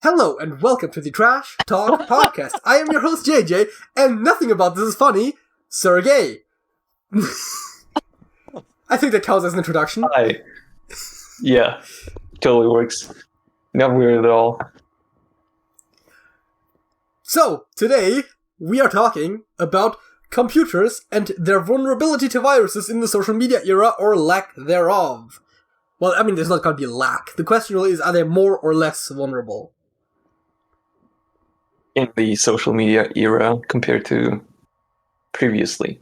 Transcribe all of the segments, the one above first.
Hello and welcome to the Trash Talk Podcast. I am your host JJ, and nothing about this is funny, Sergey. I think that counts as an introduction. Hi. Yeah, totally works. Not weird at all. So, today, we are talking about computers and their vulnerability to viruses in the social media era or lack thereof. Well, I mean, there's not going to be a lack. The question really is, are they more or less vulnerable? In the social media era compared to previously.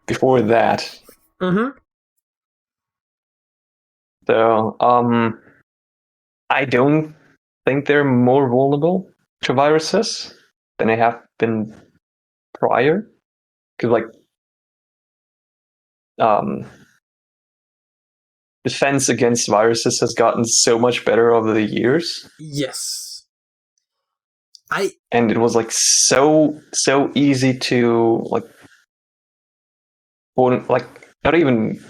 Before that. Mm-hmm. So, I don't think they're more vulnerable to viruses than they have been prior. Because, defense against viruses has gotten so much better over the years. Yes. And it was so easy to not even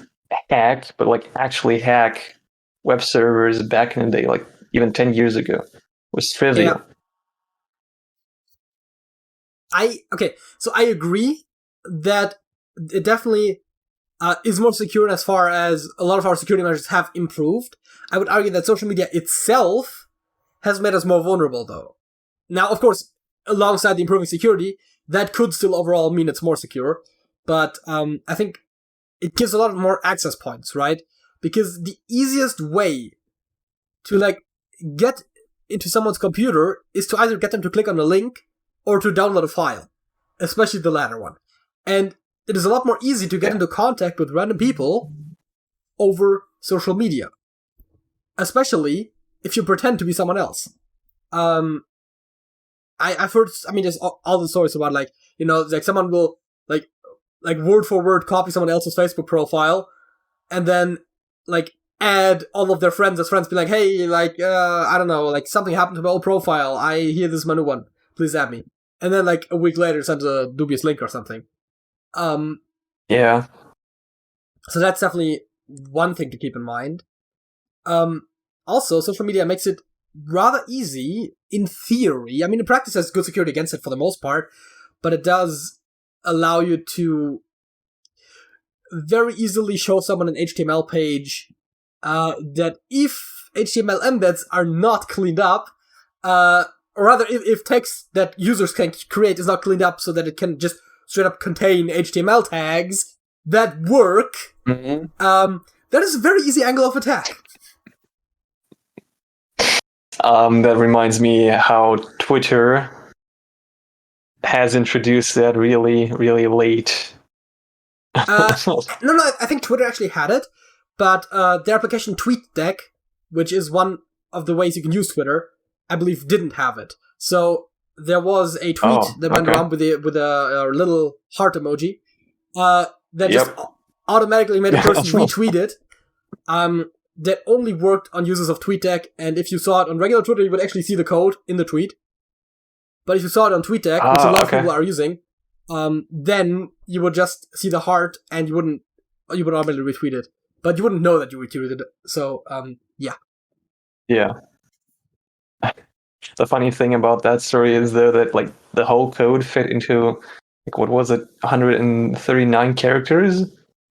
hack, but actually hack web servers back in the day, even 10 years ago. It was trivial. Yeah. So I agree that it definitely is more secure as far as a lot of our security measures have improved. I would argue that social media itself has made us more vulnerable, though. Now, of course, alongside the improving security, that could still overall mean it's more secure. But I think it gives a lot more access points, right? Because the easiest way to, get into someone's computer is to either get them to click on a link or to download a file. Especially the latter one. And it is a lot more easy to get into contact with random people over social media. Especially if you pretend to be someone else. I've heard, there's all the stories about, someone will, word for word copy someone else's Facebook profile, and then, add all of their friends as friends, be like, hey, I don't know, something happened to my old profile, I hear this is my new one, please add me. And then, a week later, sends a dubious link or something. Yeah. So that's definitely one thing to keep in mind. Also, social media makes it rather easy, in theory. I mean, in practice, there's good security against it for the most part, but it does allow you to very easily show someone an HTML page that if HTML embeds are not cleaned up, or rather, if text that users can create is not cleaned up so that it can just straight up contain HTML tags that work, that is a very easy angle of attack. That reminds me how Twitter has introduced that really, really late. No, I think Twitter actually had it, but their application TweetDeck, which is one of the ways you can use Twitter, I believe didn't have it. So there was a tweet that went around with a little heart emoji that just automatically made a person retweet it. That only worked on users of TweetDeck, and if you saw it on regular Twitter, you would actually see the code in the tweet. But if you saw it on TweetDeck, which a lot of people are using, then you would just see the heart, and you would automatically retweet it. But you wouldn't know that you retweeted it. So, yeah. Yeah. The funny thing about that story is, though, that the whole code fit into what was it, 139 characters?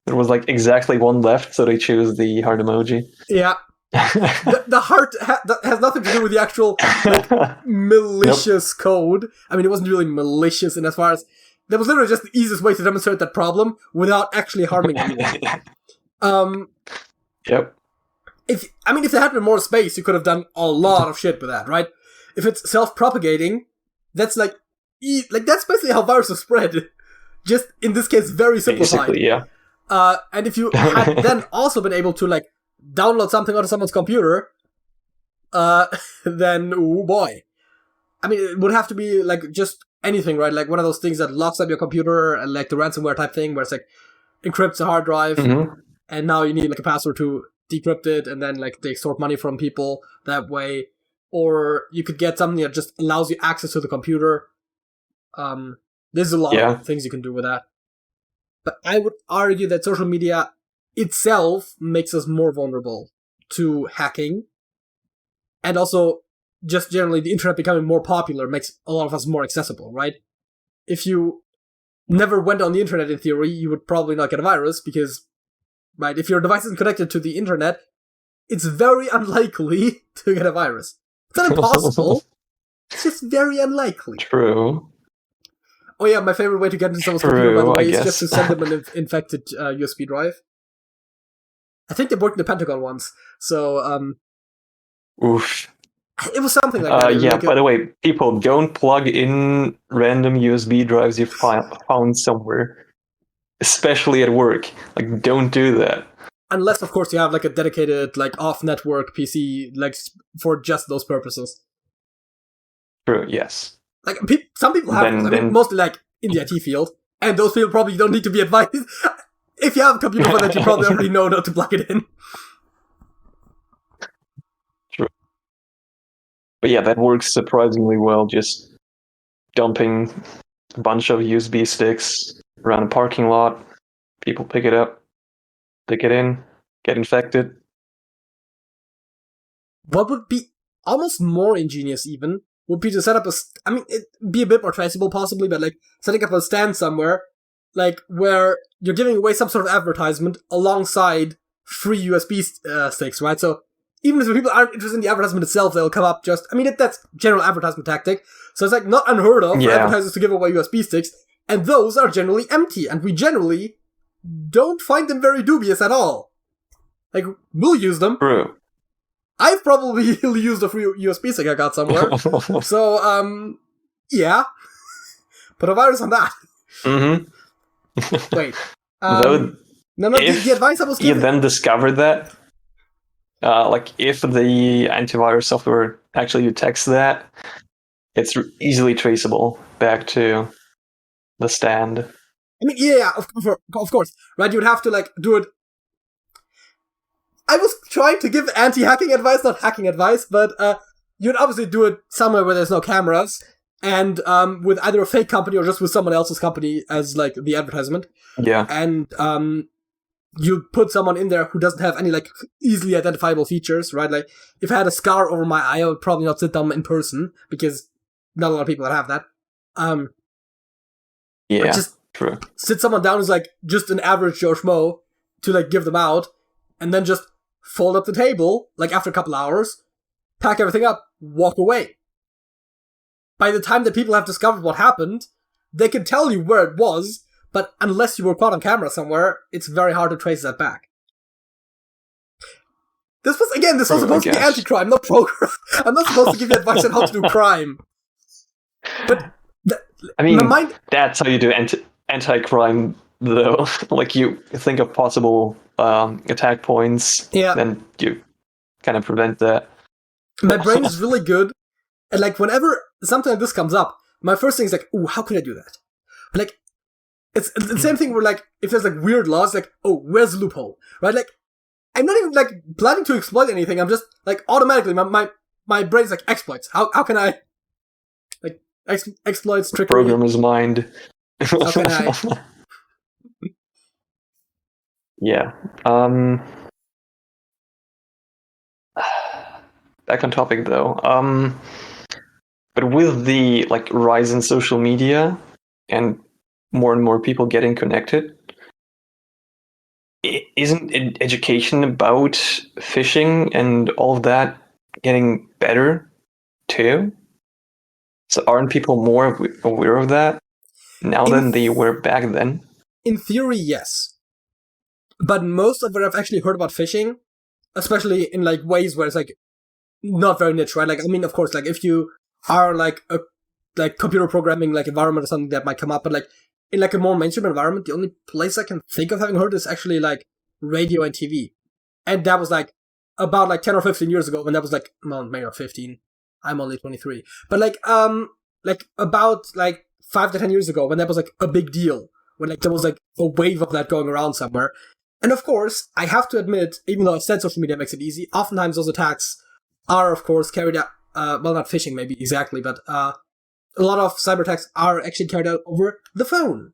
There was exactly one left, so they chose the heart emoji. Yeah. the heart has nothing to do with the actual malicious code. I mean, it wasn't really malicious in as far as that was literally just the easiest way to demonstrate that problem without actually harming anyone. Yep. If there had been more space, you could have done a lot of shit with that, right? If it's self-propagating, that's that's basically how viruses spread. Just in this case, very simplified. Basically, yeah. And if you had then also been able to download something onto someone's computer, then oh boy. I mean, it would have to be just anything, right? One of those things that locks up your computer, and the ransomware type thing, where it's encrypts the hard drive, and now you need a password to decrypt it, and then they extort money from people that way. Or you could get something that just allows you access to the computer. There's a lot of things you can do with that. But I would argue that social media itself makes us more vulnerable to hacking. And also just generally the internet becoming more popular makes a lot of us more accessible, right? If you never went on the internet, in theory, you would probably not get a virus because, right, if your device isn't connected to the internet, it's very unlikely to get a virus. It's not impossible. It's just very unlikely. True. Oh yeah, my favorite way to get into someone's computer, by the way, is just to send them an infected USB drive. I think they worked in the Pentagon once, so Oof. it was something like that. Yeah, by the way, people, don't plug in random USB drives you found somewhere, especially at work. Like, don't do that. Unless, of course, you have like a dedicated, like, off-network PC, like, for just those purposes. True. Yes. Like, some people have, mostly like in the IT field, and those people probably don't need to be advised. If you have a computer for that, you probably already know not to plug it in. True. But yeah, that works surprisingly well. Just dumping a bunch of USB sticks around a parking lot. People pick it up, pick it in, get infected. What would be almost more ingenious, even, would be to set up it'd be a bit more traceable possibly, but like setting up a stand somewhere, like where you're giving away some sort of advertisement alongside free USB sticks, right? So even if the people aren't interested in the advertisement itself, they'll come up that's general advertisement tactic. So it's like not unheard of for advertisers to give away USB sticks, and those are generally empty, and we generally don't find them very dubious at all. Like, we'll use them. True. I've probably used a free USB stick I got somewhere. So, yeah. Put a virus on that. Mm-hmm. Wait. Though, the advice I was giving... You then discovered that, like, if the antivirus software actually detects that, it's easily traceable back to the stand. I mean, yeah, of course. Right, you would have to, like, do it... I was trying to give anti-hacking advice, not hacking advice, but you'd obviously do it somewhere where there's no cameras, and with either a fake company or just with someone else's company as, like, the advertisement. Yeah. And you put someone in there who doesn't have any, like, easily identifiable features, right? Like, if I had a scar over my eye, I would probably not sit down in person, because not a lot of people that have that. Yeah, just true. Sit someone down who's, like, just an average Joe Schmo to, like, give them out, and then just fold up the table, like, after a couple hours, pack everything up, walk away. By the time that people have discovered what happened, they can tell you where it was, but unless you were caught on camera somewhere, it's very hard to trace that back. This was supposed to be anti-crime, not pro-crime. I'm not supposed to give you advice on how to do crime. But, that's how you do anti-crime, though. Like, you think of possible attack points, then you kind of prevent that. My brain is really good, and like whenever something like this comes up, my first thing is like, ooh, how could I do that? But like, it's the same thing where like, if there's like weird laws, like, oh, where's the loophole? Right? Like, I'm not even like planning to exploit anything, I'm just like automatically, my brain's like, exploits. How can I, like, exploits, trickery? Programmer's mind. How can I? Yeah. Back on topic though. But with the like rise in social media and more people getting connected, isn't education about phishing and all of that getting better too? So aren't people more aware of that now than they were back then? In theory, yes. But most of what I've actually heard about phishing, especially in like ways where it's like not very niche, right? Like, I mean, of course, like if you are like a like computer programming like environment or something, that might come up, but like in like a more mainstream environment, the only place I can think of having heard is actually like radio and TV. And that was like about like 10 or 15 years ago, when that was like, well, maybe not 15. I'm only 23. But like about like 5 to 10 years ago, when that was like a big deal, when like there was like a wave of that going around somewhere. And of course, I have to admit, even though I said social media makes it easy, oftentimes those attacks are, of course, carried out, well, not phishing maybe exactly, but a lot of cyber attacks are actually carried out over the phone.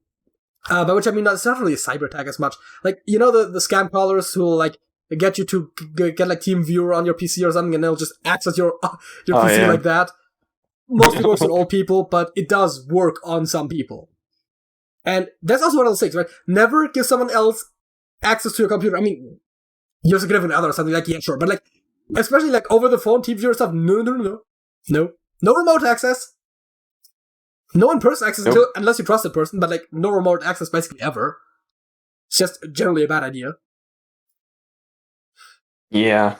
By which I mean, it's not really a cyber attack as much. Like, you know the scam callers who will, like, get you to get like TeamViewer on your PC or something, and they'll just access your PC yeah. like that. Mostly works on all people, but it does work on some people. And that's also one of those things, right? Never give someone else access to your computer. I mean, your significant other or something, like, yeah, sure. But, like, especially, like, over the phone, TeamViewer stuff, no. No remote access. No in-person access unless you trust the person, but, like, no remote access basically ever. It's just generally a bad idea. Yeah.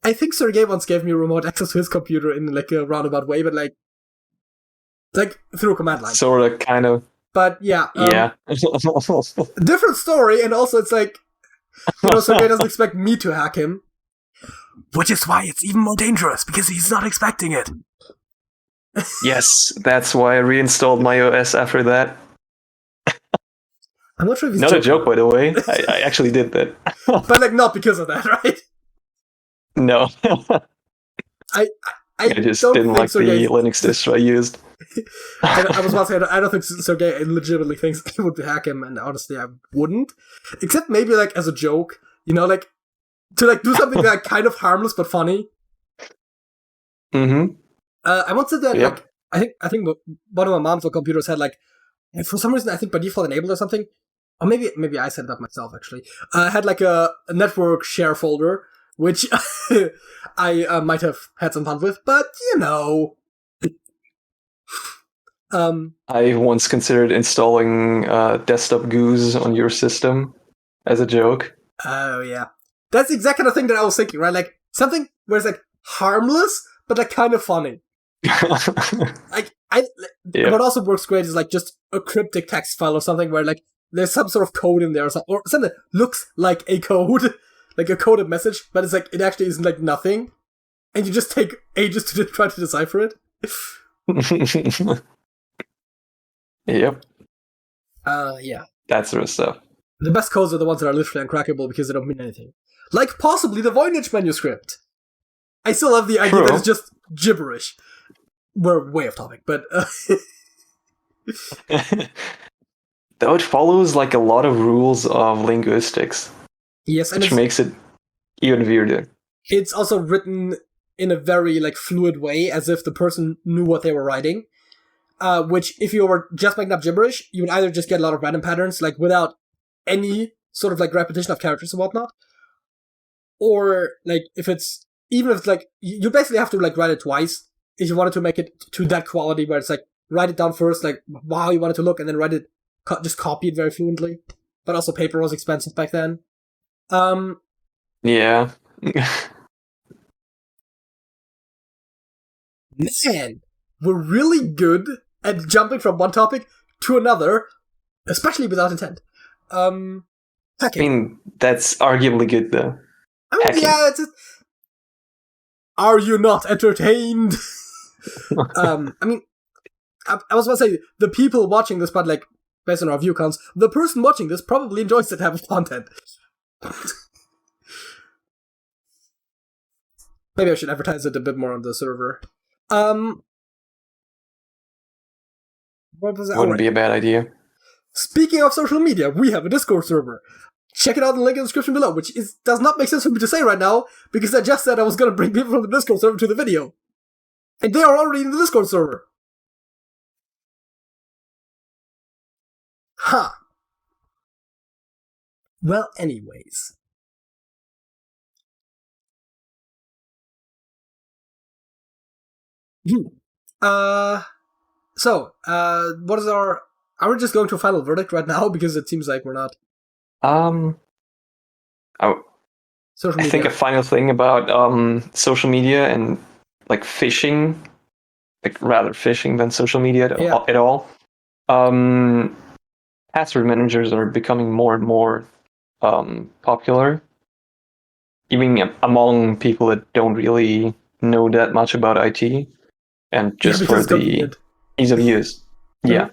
I think Sergey once gave me remote access to his computer in, like, a roundabout way, but, like through a command line. Sort of, kind of. But, yeah. Yeah. Different story, and also it's like, Sergey doesn't expect me to hack him. Which is why it's even more dangerous, because he's not expecting it. Yes, that's why I reinstalled my OS after that. I'm not sure if he's not joking. A joke, by the way. I actually did that. But, like, not because of that, right? No. I just don't didn't think like Sergey... the Linux distro I used. I was about to say, I don't think Sergey legitimately thinks I would hack him, and honestly, I wouldn't. Except maybe, like, as a joke, like, to, like, do something, like, kind of harmless but funny. Mm-hmm. I once did that, like, I think one of my mom's computers had, like, for some reason, I think by default enabled or something, or maybe I set it up myself, actually, had, like, a network share folder, which I might have had some fun with, but, I once considered installing desktop goose on your system as a joke. Oh, yeah. That's the exact kind of thing that I was thinking, right? Like, something where it's, like, harmless, but, like, kind of funny. What also works great is, like, just a cryptic text file or something where, like, there's some sort of code in there or something that looks like a code, like a coded message, but it's, like, it actually isn't, like, nothing. And you just take ages to try to decipher it. Yep. Yeah. That sort of stuff. The best codes are the ones that are literally uncrackable because they don't mean anything. Like possibly the Voynich manuscript. I still have the idea that it's just gibberish. We're way off topic, but... Though it follows, like, a lot of rules of linguistics. Yes, and which makes it even weirder. It's also written in a very, like, fluid way, as if the person knew what they were writing. Which, if you were just making up gibberish, you would either just get a lot of random patterns, like, without any sort of, like, repetition of characters and whatnot. Or, like, even if it's, like, you basically have to, like, write it twice if you wanted to make it to that quality where it's, like, write it down first, like, how you want it to look, and then write it, just copy it very fluently. But also paper was expensive back then. Yeah. Man, we're really good at jumping from one topic to another, especially without intent. Hacking. I mean, that's arguably good, though. I mean, yeah, it's just... Are you not entertained? I mean, I was about to say, the people watching this, but, like, based on our view counts, the person watching this probably enjoys that type of content. Maybe I should advertise it a bit more on the server. What was that? Wouldn't be a bad idea. Speaking of social media, we have a Discord server. Check it out in the link in the description below, which does not make sense for me to say right now, because I just said I was going to bring people from the Discord server to the video. And they are already in the Discord server. Huh. Well, anyways. What is our... Are we just going to a final verdict right now? Because it seems like we're not. I think a final thing about social media and, like, phishing, like, rather phishing than social media at all. Password managers are becoming more and more popular, even among people that don't really know that much about IT, and just for the ease of use. Mm-hmm. Yeah.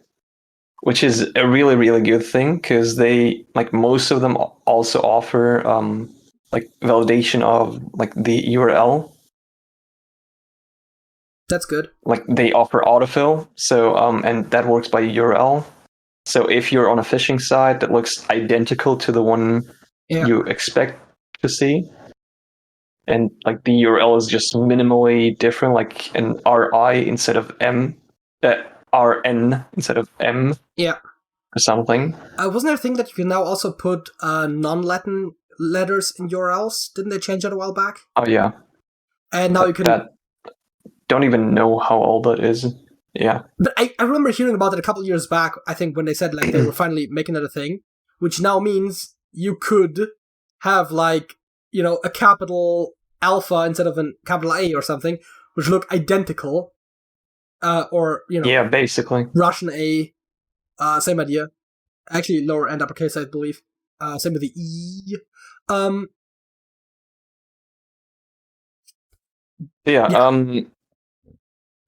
Which is a really, really good thing, because they, like, most of them also offer like, validation of, like, the URL. That's good. Like, they offer autofill, so and that works by URL. So if you're on a phishing site that looks identical to the one you expect to see. And like the URL is just minimally different, like an RI instead of M, RN instead of M. Yeah. Or something. Wasn't there a thing that you can now also put non-Latin letters in URLs? Didn't they change that a while back? Oh yeah. And now you can... Don't even know how old that is. Yeah. But I remember hearing about it a couple of years back, I think, when they said like they were finally making it a thing, which now means you could have like, you know, a capital alpha instead of a capital A or something, which look identical. Or, you know... Yeah, basically. Russian A, same idea. Actually, lower and uppercase, I believe. Same with the E. Yeah.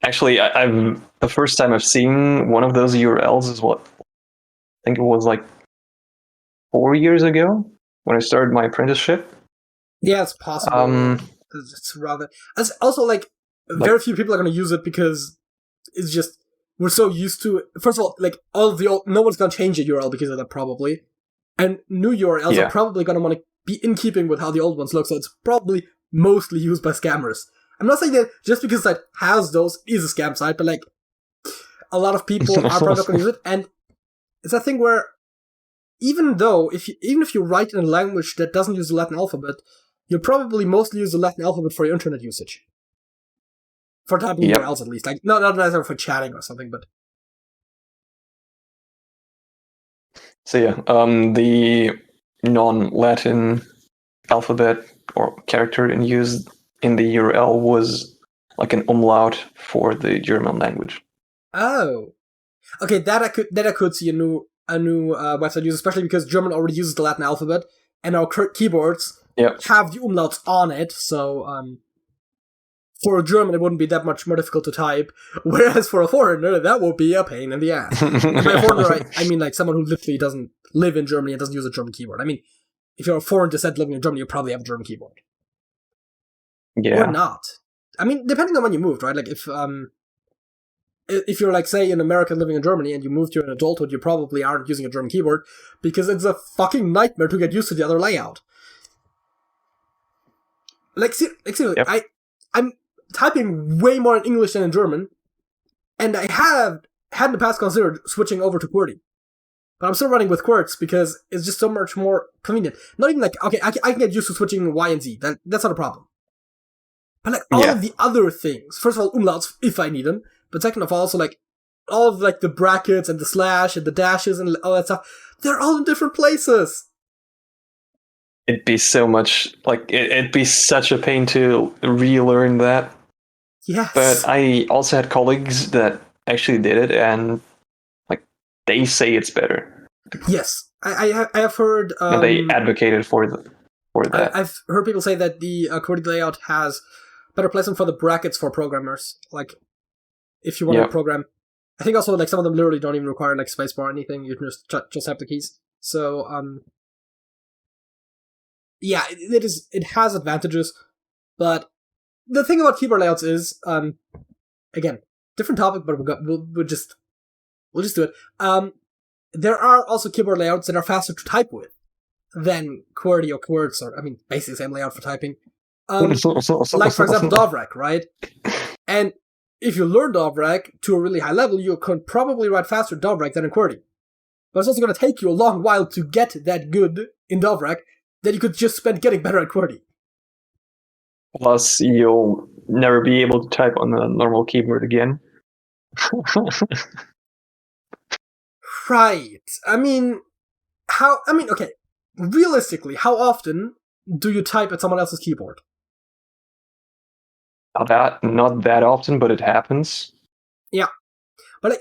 Actually, I've the first time I've seen one of those URLs is what I think it was like 4 years ago when I started my apprenticeship. Yeah, it's possible. It's rather... It's also, like, very few people are going to use it because it's just... We're so used to it. First of all, like, all of the old... No one's going to change a URL because of that, probably. And new URLs are probably going to want to be in keeping with how the old ones look, so it's probably mostly used by scammers. I'm not saying that just because the site has those is a scam site, but, like, a lot of people are probably not going to use it, and it's a thing where even if you write in a language that doesn't use the Latin alphabet, you'll probably mostly use the Latin alphabet for your internet usage. For typing URLs, at least. Like, not necessarily for chatting or something, but... So yeah, the non-Latin alphabet or character in use in the URL was like an umlaut for the German language. Oh. Okay, that I could see a new website use, especially because German already uses the Latin alphabet, and our keyboards have the umlauts on it, so for a German it wouldn't be that much more difficult to type, whereas for a foreigner that would be a pain in the ass. And by a foreigner, I mean like someone who literally doesn't live in Germany and doesn't use a German keyboard. I mean, if you're a foreign descent living in Germany, you probably have a German keyboard. Yeah. Or not. I mean, depending on when you moved, right? Like, if you're, like, say, an American living in Germany and you moved to an adulthood, you probably aren't using a German keyboard because it's a fucking nightmare to get used to the other layout. Like, seriously, I'm typing way more in English than in German, and I had in the past considered switching over to QWERTY. But I'm still running with QWERTs because it's just so much more convenient. Not even like, okay, I can get used to switching Y and Z. That's not a problem. But like all of the other things, first of all, umlauts if I need them, but second of all, also like all of like the brackets and the slash and the dashes and all that stuff, they're all in different places. It'd be so much like it'd be such a pain to relearn that. Yes. But I also had colleagues that actually did it, and like they say it's better. Yes, I have heard. And they advocated for that. I've heard people say that the QWERTY layout has better placement for the brackets for programmers. Like, if you want to program, I think also like some of them literally don't even require like spacebar or anything. You can just have the keys. So yeah, it has advantages, but the thing about keyboard layouts is again, different topic, but we'll just do it. There are also keyboard layouts that are faster to type with than QWERTY or QWERTZ, or I mean, basically the same layout for typing. Like, for example, Dovrek, right? And if you learn Dovrek to a really high level, you could probably write faster in Dovrek than in QWERTY. But it's also going to take you a long while to get that good in Dovrek that you could just spend getting better at QWERTY. Plus, you'll never be able to type on the normal keyboard again. Right. I mean, okay. Realistically, how often do you type at someone else's keyboard? Not that often, but it happens. Yeah. But like,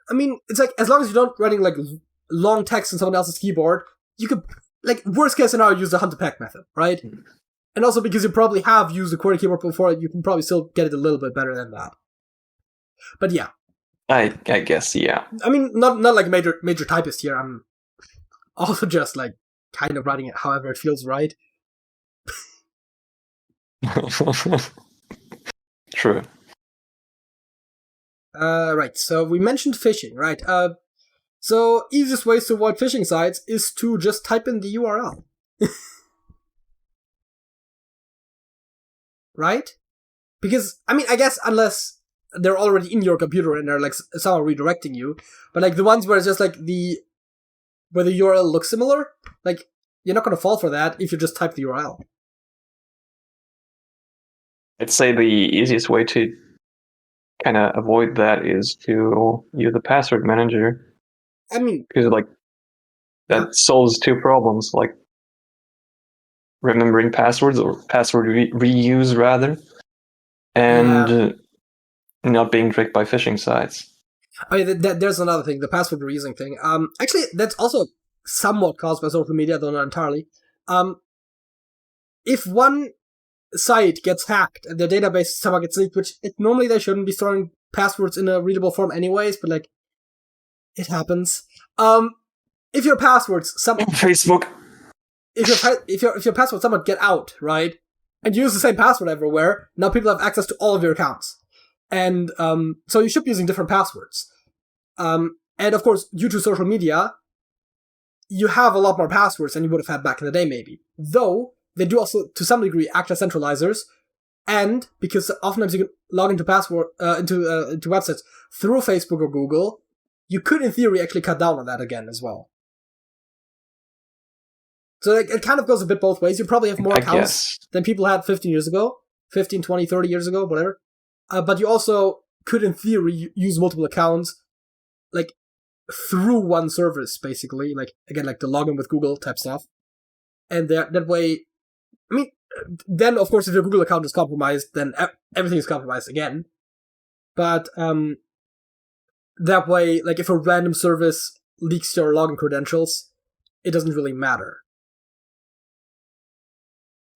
I mean, it's like, as long as you're not writing like long text on someone else's keyboard, you could, like, worst case scenario, use the hunt to peck method, right? And also because you probably have used the QWERTY keyboard before, you can probably still get it a little bit better than that. But yeah. I guess, yeah. I mean, not like major typist here. I'm also just like kind of writing it however it feels right. True. Right, so we mentioned phishing, right? So easiest ways to avoid phishing sites is to just type in the URL. right? Because, I mean, I guess unless they're already in your computer and they're like somehow redirecting you, but like the ones where it's just like where the URL looks similar, like you're not going to fall for that if you just type the URL. I'd say the easiest way to kind of avoid that is to use the password manager. I mean, because like that solves two problems, like remembering passwords or password reuse rather, and not being tricked by phishing sites. Oh yeah, there's another thing, the password reusing thing. Actually, that's also somewhat caused by social media, though not entirely. If one site gets hacked and their database somehow gets leaked, which normally they shouldn't be storing passwords in a readable form anyways, but like it happens. If your passwords Facebook, if your passwords somehow get out, right, and you use the same password everywhere, now people have access to all of your accounts, and so you should be using different passwords. And of course, due to social media, you have a lot more passwords than you would have had back in the day, maybe. Though they do also, to some degree, act as centralizers, and because oftentimes you can log into into websites through Facebook or Google, you could, in theory, actually cut down on that again as well. So it kind of goes a bit both ways. You probably have more accounts than people had 15 years ago, 15, 20, 30 years ago, whatever. But you also could, in theory, use multiple accounts, like, through one service, basically. Like, again, like the login with Google type stuff. And that way, I mean, then, of course, if your Google account is compromised, then everything is compromised again. But that way, like, if a random service leaks your login credentials, it doesn't really matter.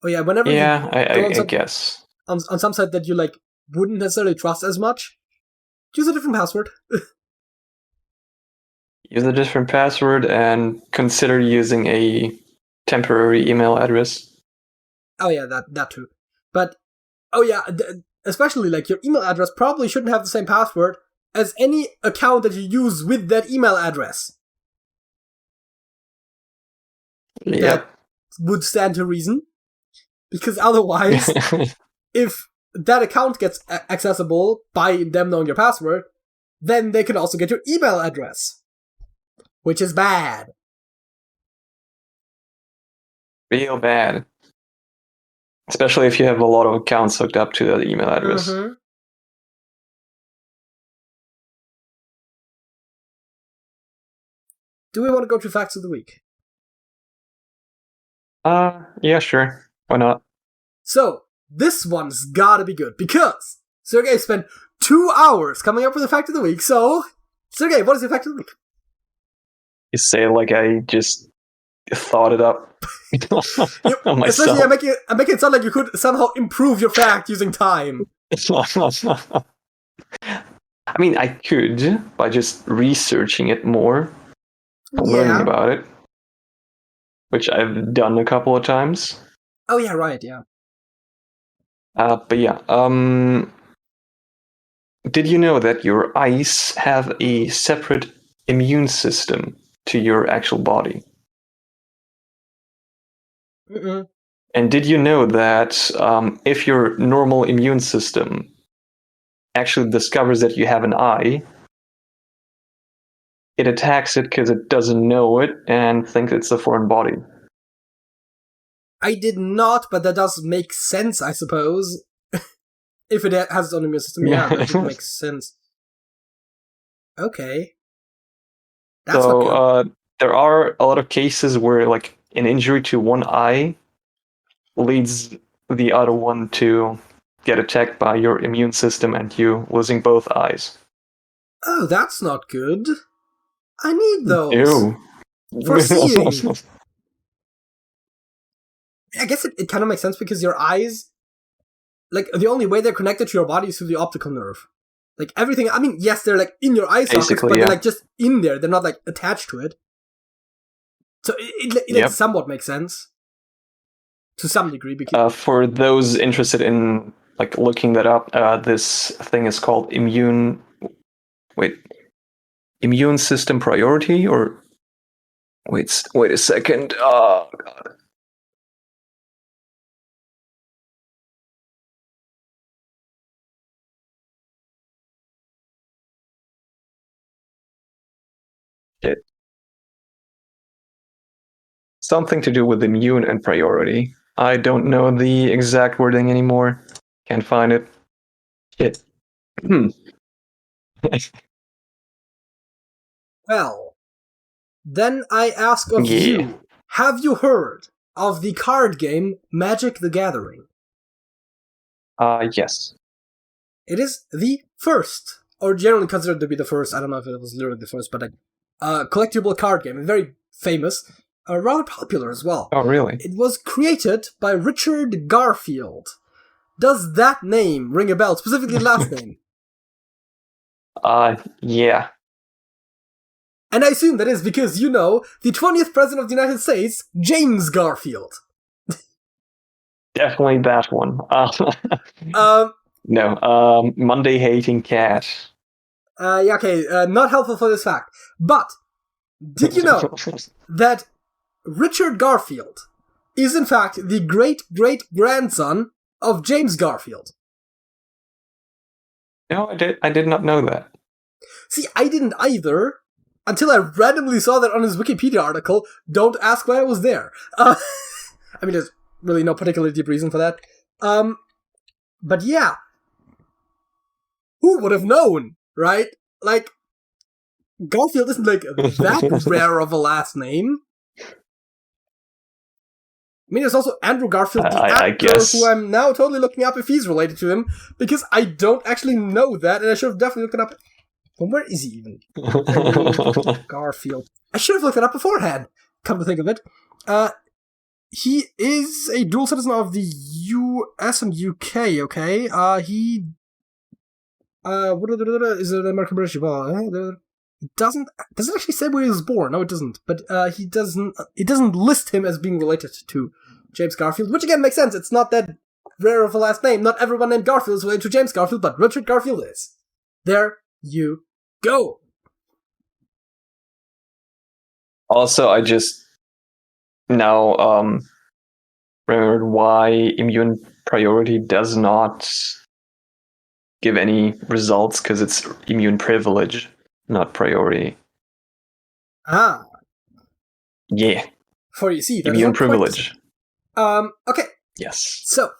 Oh yeah, whenever I guess on some site that you like wouldn't necessarily trust as much, use a different password. Use a different password and consider using a temporary email address. Oh yeah, that too. But oh yeah, especially like your email address probably shouldn't have the same password as any account that you use with that email address. Yep. That would stand to reason. Because otherwise, if that account gets accessible by them knowing your password, then they can also get your email address. Which is bad. Real bad. Especially if you have a lot of accounts hooked up to that email address. Mm-hmm. Do we want to go to facts of the week? Yeah, sure. Why not? So, this one's gotta be good, because Sergey spent 2 hours coming up with a fact of the week, so... Sergey, what is your fact of the week? You say it like I just thought it up myself. Especially, I make it sound like you could somehow improve your fact using time. I mean, I could, by just researching it more, learning about it, which I've done a couple of times. Oh yeah, right, yeah. But yeah, did you know that your eyes have a separate immune system to your actual body? Mm-mm. And did you know that if your normal immune system actually discovers that you have an eye, it attacks it because it doesn't know it and thinks it's a foreign body? I did not, but that does make sense, I suppose. If it has its own immune system, yeah, that would make sense. Okay. That's so there are a lot of cases where like an injury to one eye leads the other one to get attacked by your immune system and you losing both eyes. Oh, that's not good. I need those. Ew. For seeing. I guess it kind of makes sense because your eyes, like, the only way they're connected to your body is through the optical nerve. Like, everything, I mean, yes, they're, like, in your eye sockets, but they're, like, just in there. They're not, like, attached to it. So it somewhat makes sense. To some degree. Because for those interested in, like, looking that up, this thing is called immune system priority, or... Wait a second. Oh, God. Shit. Something to do with immune and priority. I don't know the exact wording anymore. Can't find it. Shit. Well, then I ask of Yeah. you, have you heard of the card game Magic the Gathering? Yes. It is the first, or generally considered to be the first, I don't know if it was literally the first, but a collectible card game, very famous, rather popular as well. Oh, really? It was created by Richard Garfield. Does that name ring a bell, specifically the last name? Yeah. And I assume that is because you know the 20th President of the United States, James Garfield. Definitely that one. No, Monday hating cat. Yeah, okay, not helpful for this fact. But, did you know that Richard Garfield is in fact the great-great-grandson of James Garfield? No, I did not know that. See, I didn't either, until I randomly saw that on his Wikipedia article. Don't ask why I was there. I mean, there's really no particularly deep reason for that. But yeah. Who would have known, right? Like, Garfield isn't like that rare of a last name. I mean, there's also Andrew Garfield, the actor, who I'm now totally looking up if he's related to him, because I don't actually know that, and I should have definitely looked it up. But where is he even? Garfield. I should have looked it up beforehand, come to think of it. He is a dual citizen of the US and UK, okay? Is it American British? Well, it doesn't actually say where he was born. No, it doesn't. But it doesn't list him as being related to James Garfield, which again makes sense. It's not that rare of a last name. Not everyone named Garfield is related to James Garfield, but Richard Garfield is. There you go. Also, I just now remembered why immune priority does not give any results, because it's immune privilege, not priority. Ah. Yeah. For you see, immune privilege. Okay. Yes. So,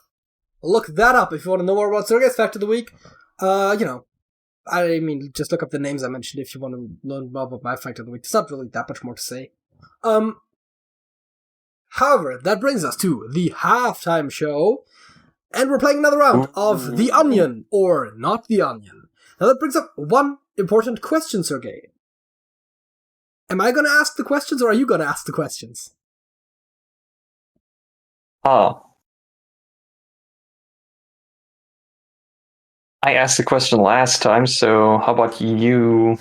look that up if you want to know more about Sergei's Fact of the Week. I mean, just look up the names I mentioned if you want to learn more about my Fact of the Week. There's not really that much more to say. However, that brings us to the halftime show, and we're playing another round of The Onion, or Not the Onion. Now that brings up one important question, Sergei. Am I going to ask the questions, or are you going to ask the questions? I asked the question last time, so how about you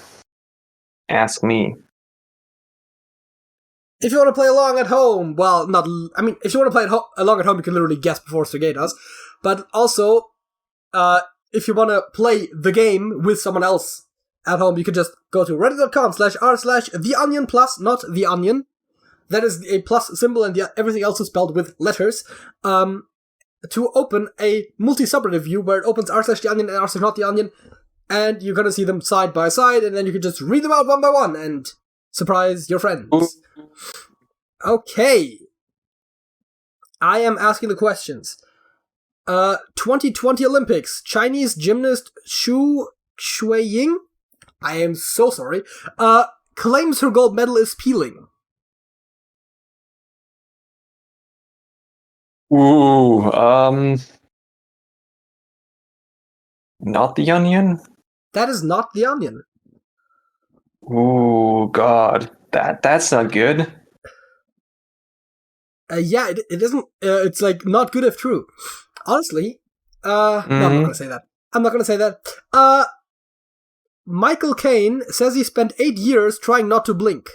ask me? If you want to play along at home, well, if you want to play along at home, you can literally guess before Sergei does. But also, if you want to play the game with someone else at home, you can just go to reddit.com/r/theonion plus not the onion. That is a plus symbol, and everything else is spelled with letters. To open a multi-subreddit view where it opens r/the onion and r/not the onion, and you're gonna see them side by side, and then you can just read them out one by one and surprise your friends. Okay. I am asking the questions. 2020 Olympics. Chinese gymnast Xu Shuiying, I am so sorry, claims her gold medal is peeling. Not the onion? That is not the onion. Ooh, God. That's not good. Yeah, it isn't, it's like not good if true. Honestly, no, I'm not gonna say that. I'm not gonna say that. Michael Caine says he spent 8 years trying not to blink.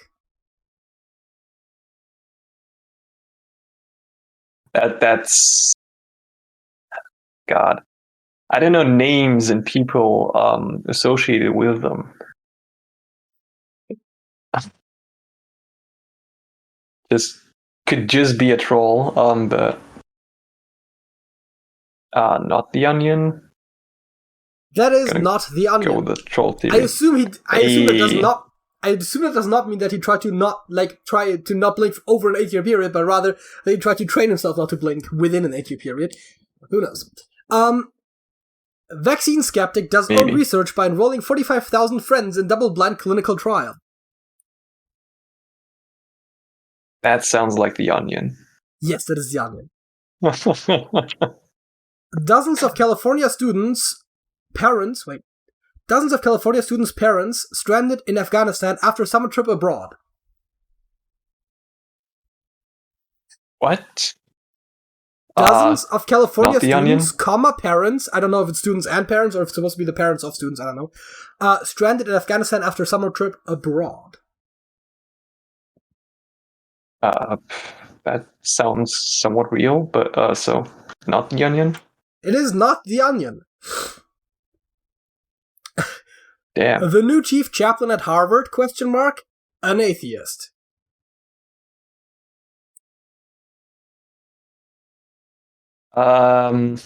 That's... God. I don't know names and people associated with them. Could just be a troll, but not the onion. That is not the onion. Go with the troll theory. I assume that does not. I assume that does not mean that he tried to not blink over an 8-year period, but rather that he tried to train himself not to blink within an 8-year period. Who knows? Vaccine skeptic does own research by enrolling 45,000 friends in double-blind clinical trial. That sounds like The Onion. Yes, that is The Onion. Dozens of California students' parents stranded in Afghanistan after summer trip abroad. What? Dozens of California students, Onion? Parents, I don't know if it's students and parents or if it's supposed to be the parents of students, I don't know, stranded in Afghanistan after summer trip abroad. That sounds somewhat real, but so not The Onion? It is not The Onion. Damn. The new chief chaplain at Harvard, an atheist. The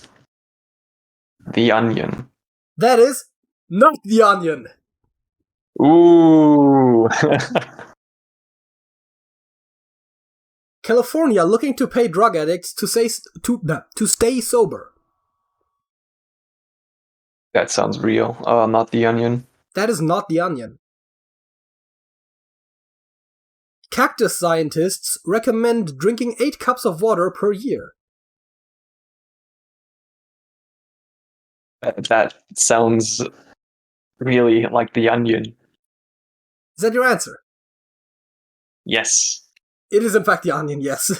Onion. That is not The Onion. Ooh. California looking to pay drug addicts to stay sober. That sounds real. Not The Onion. That is not The Onion. Cactus scientists recommend drinking 8 cups of water per year. That sounds really like The Onion. Is that your answer? Yes. It is in fact The Onion, yes.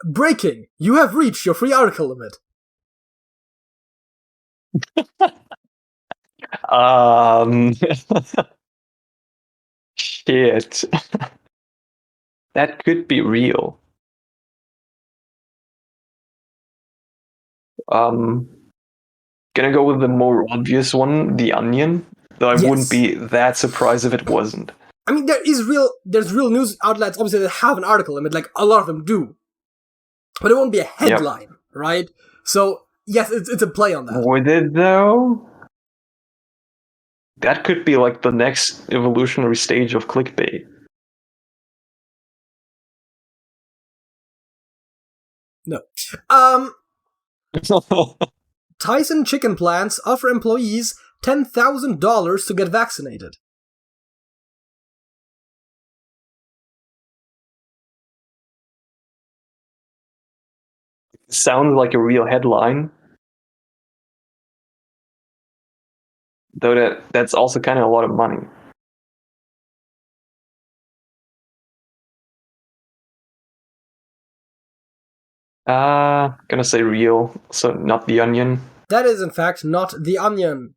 Breaking! You have reached your free article limit. Shit. That could be real. Gonna go with the more obvious one, The Onion. Though I wouldn't be that surprised if it wasn't. I mean, there's real news outlets, obviously, that have an article limit, like a lot of them do. But it won't be a headline, right? So, yes, it's a play on that. Would it, though? That could be like the next evolutionary stage of clickbait. No. Tyson chicken plants offer employees $10,000 to get vaccinated. Sounds like a real headline. Though that's also kind of a lot of money. Gonna say real, so not The Onion. That is, in fact, not The Onion.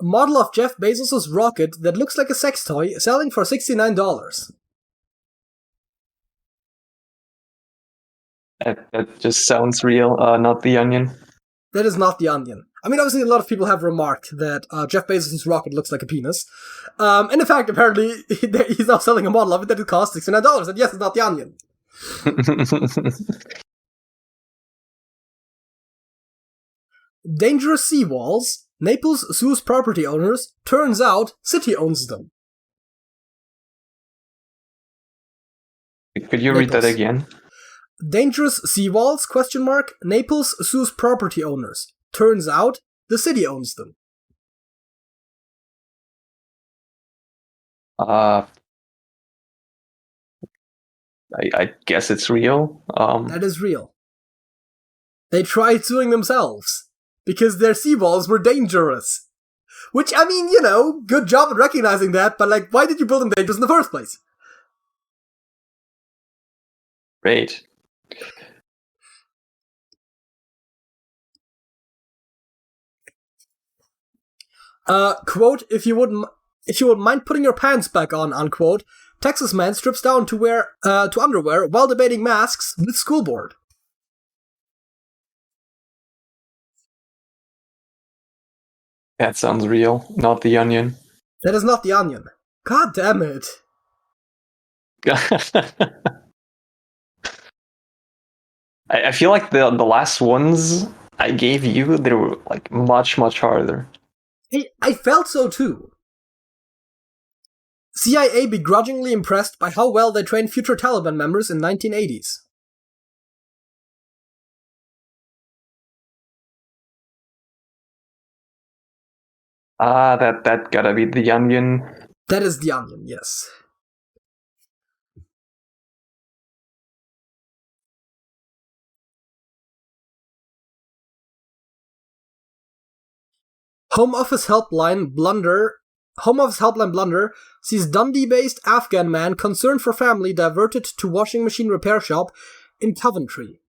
A model of Jeff Bezos' rocket that looks like a sex toy selling for $69. That just sounds real, not The Onion. That is not The Onion. I mean, obviously, a lot of people have remarked that Jeff Bezos' rocket looks like a penis. And in fact, apparently, he's now selling a model of it that it costs $69. And yes, it's not The Onion. Dangerous seawalls. Naples sues property owners. Turns out, city owns them. Could you read that again? Dangerous seawalls, ? Naples sues property owners. Turns out, the city owns them. I guess it's real. That is real. They tried suing themselves because their seawalls were dangerous. Which, I mean, good job at recognizing that, but why did you build them dangerous in the first place? Great. Quote, if you would mind putting your pants back on, unquote, Texas man strips down to underwear while debating masks with school board. That sounds real, not The Onion. That is not The Onion. God damn it. I feel like the last ones I gave you, they were like much harder. Hey, I felt so too. CIA begrudgingly impressed by how well they trained future Taliban members in 1980s. That gotta be The Onion. That is The Onion, yes. Home Office Helpline blunder sees Dundee-based Afghan man concerned for family diverted to washing machine repair shop in Coventry.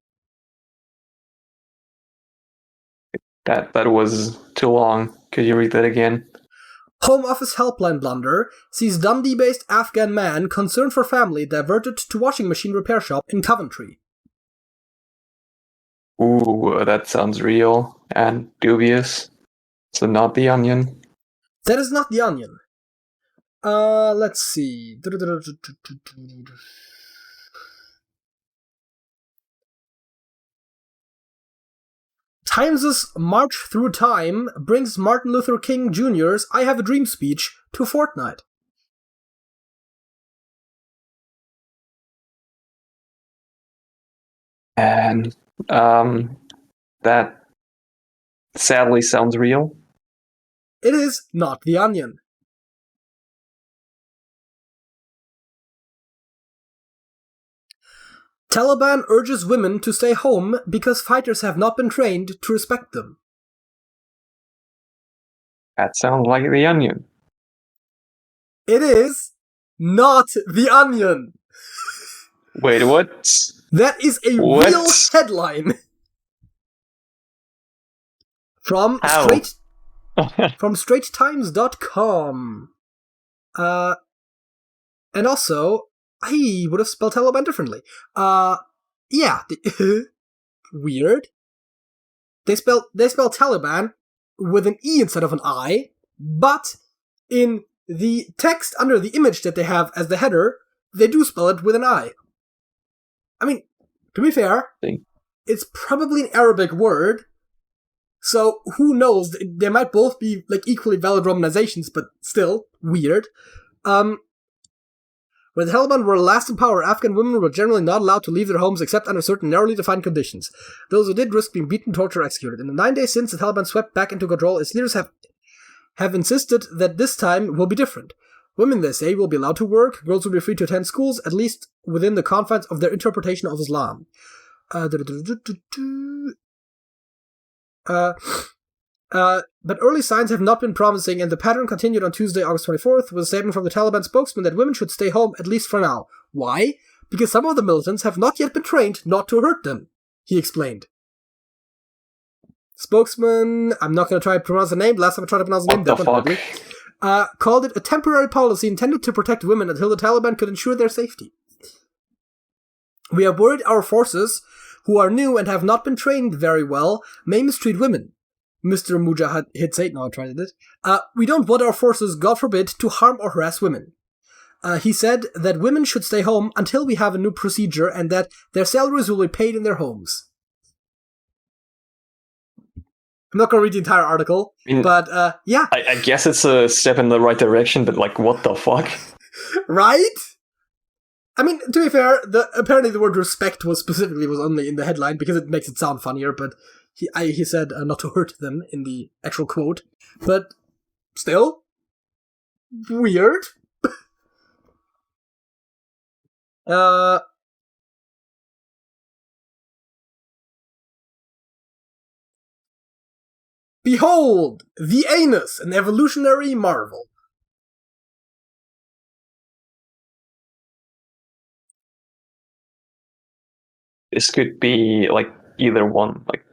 That was too long. Could you read that again? Home Office Helpline blunder sees Dundee-based Afghan man concerned for family diverted to washing machine repair shop in Coventry. Ooh, that sounds real and dubious. So not The Onion. That is not The Onion. Let's see. Times' March Through Time brings Martin Luther King Jr.'s I Have a Dream speech to Fortnite. And that sadly sounds real. It is not The Onion. Taliban urges women to stay home because fighters have not been trained to respect them. That sounds like The Onion. It is not The Onion. Wait, what? That is a real headline. From StraightTimes.com. And also, he would have spelled Taliban differently. Yeah. Weird. They spell Taliban with an E instead of an I, but in the text under the image that they have as the header, they do spell it with an I. I mean, to be fair, it's probably an Arabic word, so who knows? They might both be like equally valid romanizations, but still weird. When the Taliban were last in power, Afghan women were generally not allowed to leave their homes except under certain narrowly defined conditions. Those who did risk being beaten, tortured, or executed. In the 9 days since the Taliban swept back into control, its leaders have insisted that this time will be different. Women, they say, will be allowed to work, girls will be free to attend schools, at least within the confines of their interpretation of Islam. But early signs have not been promising, and the pattern continued on Tuesday, August 24th, with a statement from the Taliban spokesman that women should stay home, at least for now. Why? Because some of the militants have not yet been trained not to hurt them, he explained. Spokesman, I'm not going to try to pronounce the name, last time I tried to pronounce the name, definitely. Called it a temporary policy intended to protect women until the Taliban could ensure their safety. We are worried our forces, who are new and have not been trained very well, may mistreat women. Mr. Mujahid said, no, I tried it. We don't want our forces, God forbid, to harm or harass women. He said that women should stay home until we have a new procedure and that their salaries will be paid in their homes. I'm not going to read the entire article, but yeah. I guess it's a step in the right direction, but like, what the fuck? Right? I mean, to be fair, apparently the word respect was only in the headline because it makes it sound funnier, but he said not to hurt them in the actual quote. But still, weird. Behold, the anus, an evolutionary marvel. This could be like either one. Like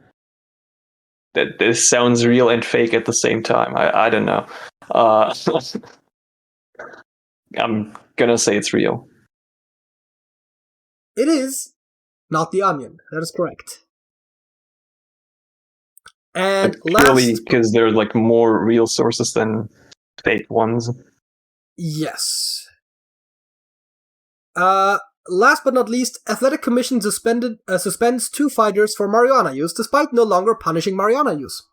that. This sounds real and fake at the same time. I don't know. I'm gonna say it's real. It is not The Onion. That is correct. And purely because there are like more real sources than fake ones. Yes. Last but not least, Athletic Commission suspends 2 fighters for marijuana use, despite no longer punishing marijuana use.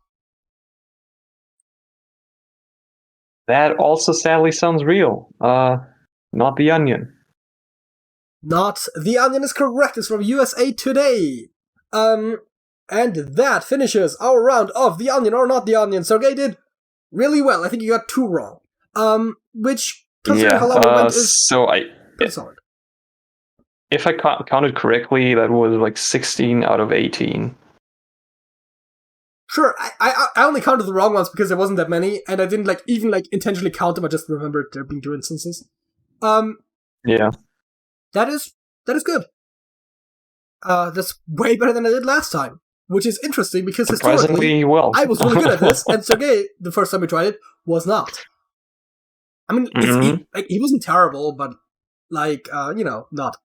That also sadly sounds real. Not The Onion. Not The Onion is correct. It's from USA Today. And that finishes our round of The Onion or Not The Onion. Sergey did really well. I think you got 2 wrong. Which, considering how long it went, is pretty solid. If I counted correctly, that was like 16 out of 18. Sure, I only counted the wrong ones because there wasn't that many, and I didn't even intentionally count them. I just remembered there being 2 instances. Yeah. That is good. That's way better than I did last time, which is interesting because historically I was really good at this, and Sergey, the first time we tried it, was not. I mean, he wasn't terrible, but not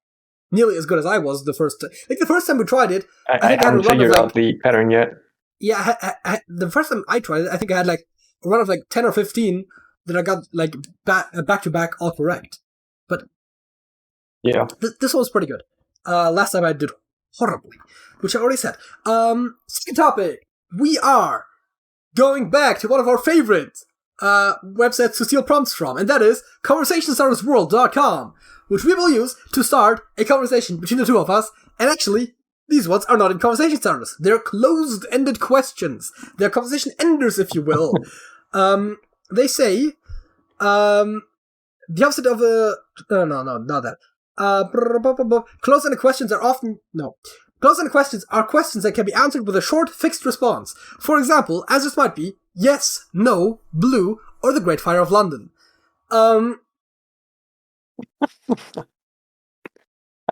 nearly as good as I was the first time. The first time we tried it, I haven't figured out the pattern yet. Yeah, the first time I tried it, I think I had a run of 10 or 15 that I got back to back all correct. But yeah, this one was pretty good. Last time I did horribly, which I already said. Second topic, we are going back to one of our favorite websites to steal prompts from, and that is ConversationStartersWorld.com, which we will use to start a conversation between the two of us. And actually, these ones are not in conversation starters. They're closed-ended questions. They're conversation enders, if you will. They say, the opposite of a... No, not that. Closed-ended questions are often... No. Closed-ended questions are questions that can be answered with a short, fixed response. For example, answers might be yes, no, blue, or the Great Fire of London. I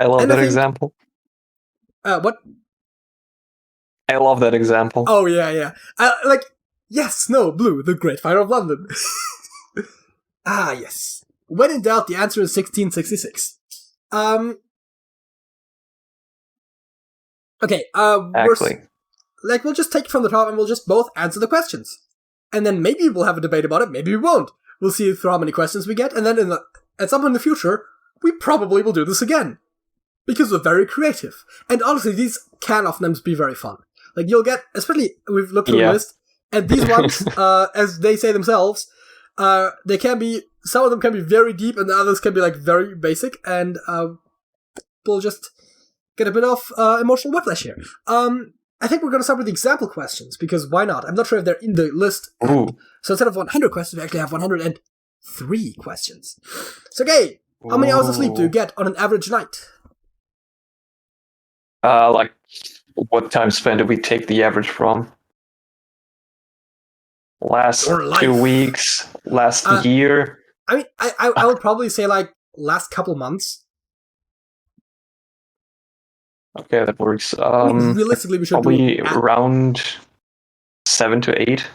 love that example. What? I love that example. Oh, yeah. Yes, no, blue, the Great Fire of London. Ah, yes. When in doubt, the answer is 1666. Okay, Actually. We'll just take it from the top and we'll just both answer the questions. And then maybe we'll have a debate about it, maybe we won't. We'll see through how many questions we get, and then at some point in the future, we probably will do this again. Because we're very creative. And honestly, these can oftentimes be very fun. You'll get, especially, we've looked through the list, and these ones, as they say themselves, they can be, some of them can be very deep, and the others can be, very basic, and we'll just get a bit of emotional whiplash here. I think we're going to start with the example questions, because why not? I'm not sure if they're in the list. Ooh. So instead of 100 questions, we actually have 103 questions. So, Gay, how many hours of sleep do you get on an average night? What time span do we take the average from? Last 2 weeks? Last year? I mean, I would probably say, last couple months. Okay, that works. Realistically, we should probably around 7 to 8.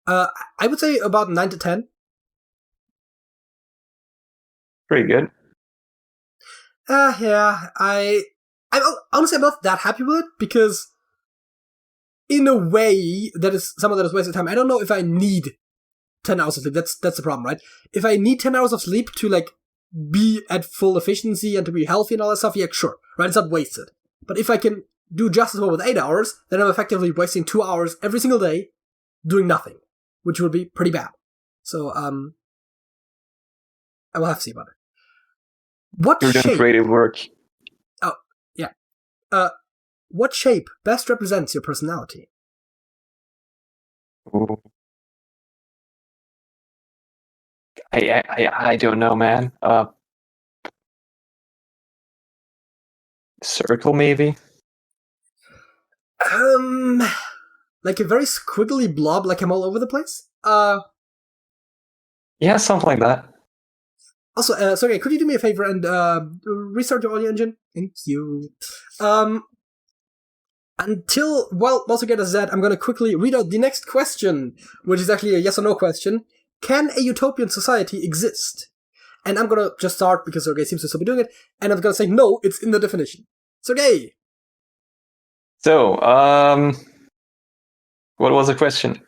I would say about 9 to 10. Pretty good. Yeah, honestly, I'm not that happy with it, because in a way, some of that is wasted time. I don't know if I need 10 hours of sleep. That's the problem, right? If I need 10 hours of sleep to, be at full efficiency and to be healthy and all that stuff, yeah, sure, right? It's not wasted. But if I can do just as well with 8 hours, then I'm effectively wasting 2 hours every single day doing nothing, which would be pretty bad. So, I will have to see about it. What You're doing creative work. Oh, yeah. What shape best represents your personality? Ooh. I don't know, man. Circle, maybe? Like a very squiggly blob, like I'm all over the place? Yeah, something like that. Also, sorry, could you do me a favor and restart your audio engine? Thank you. Once we get to that, I'm going to quickly read out the next question, which is actually a yes or no question. Can a utopian society exist? And I'm going to just start because Sergey seems to still be doing it, and I'm going to say no, it's in the definition. Sergey! So, what was the question?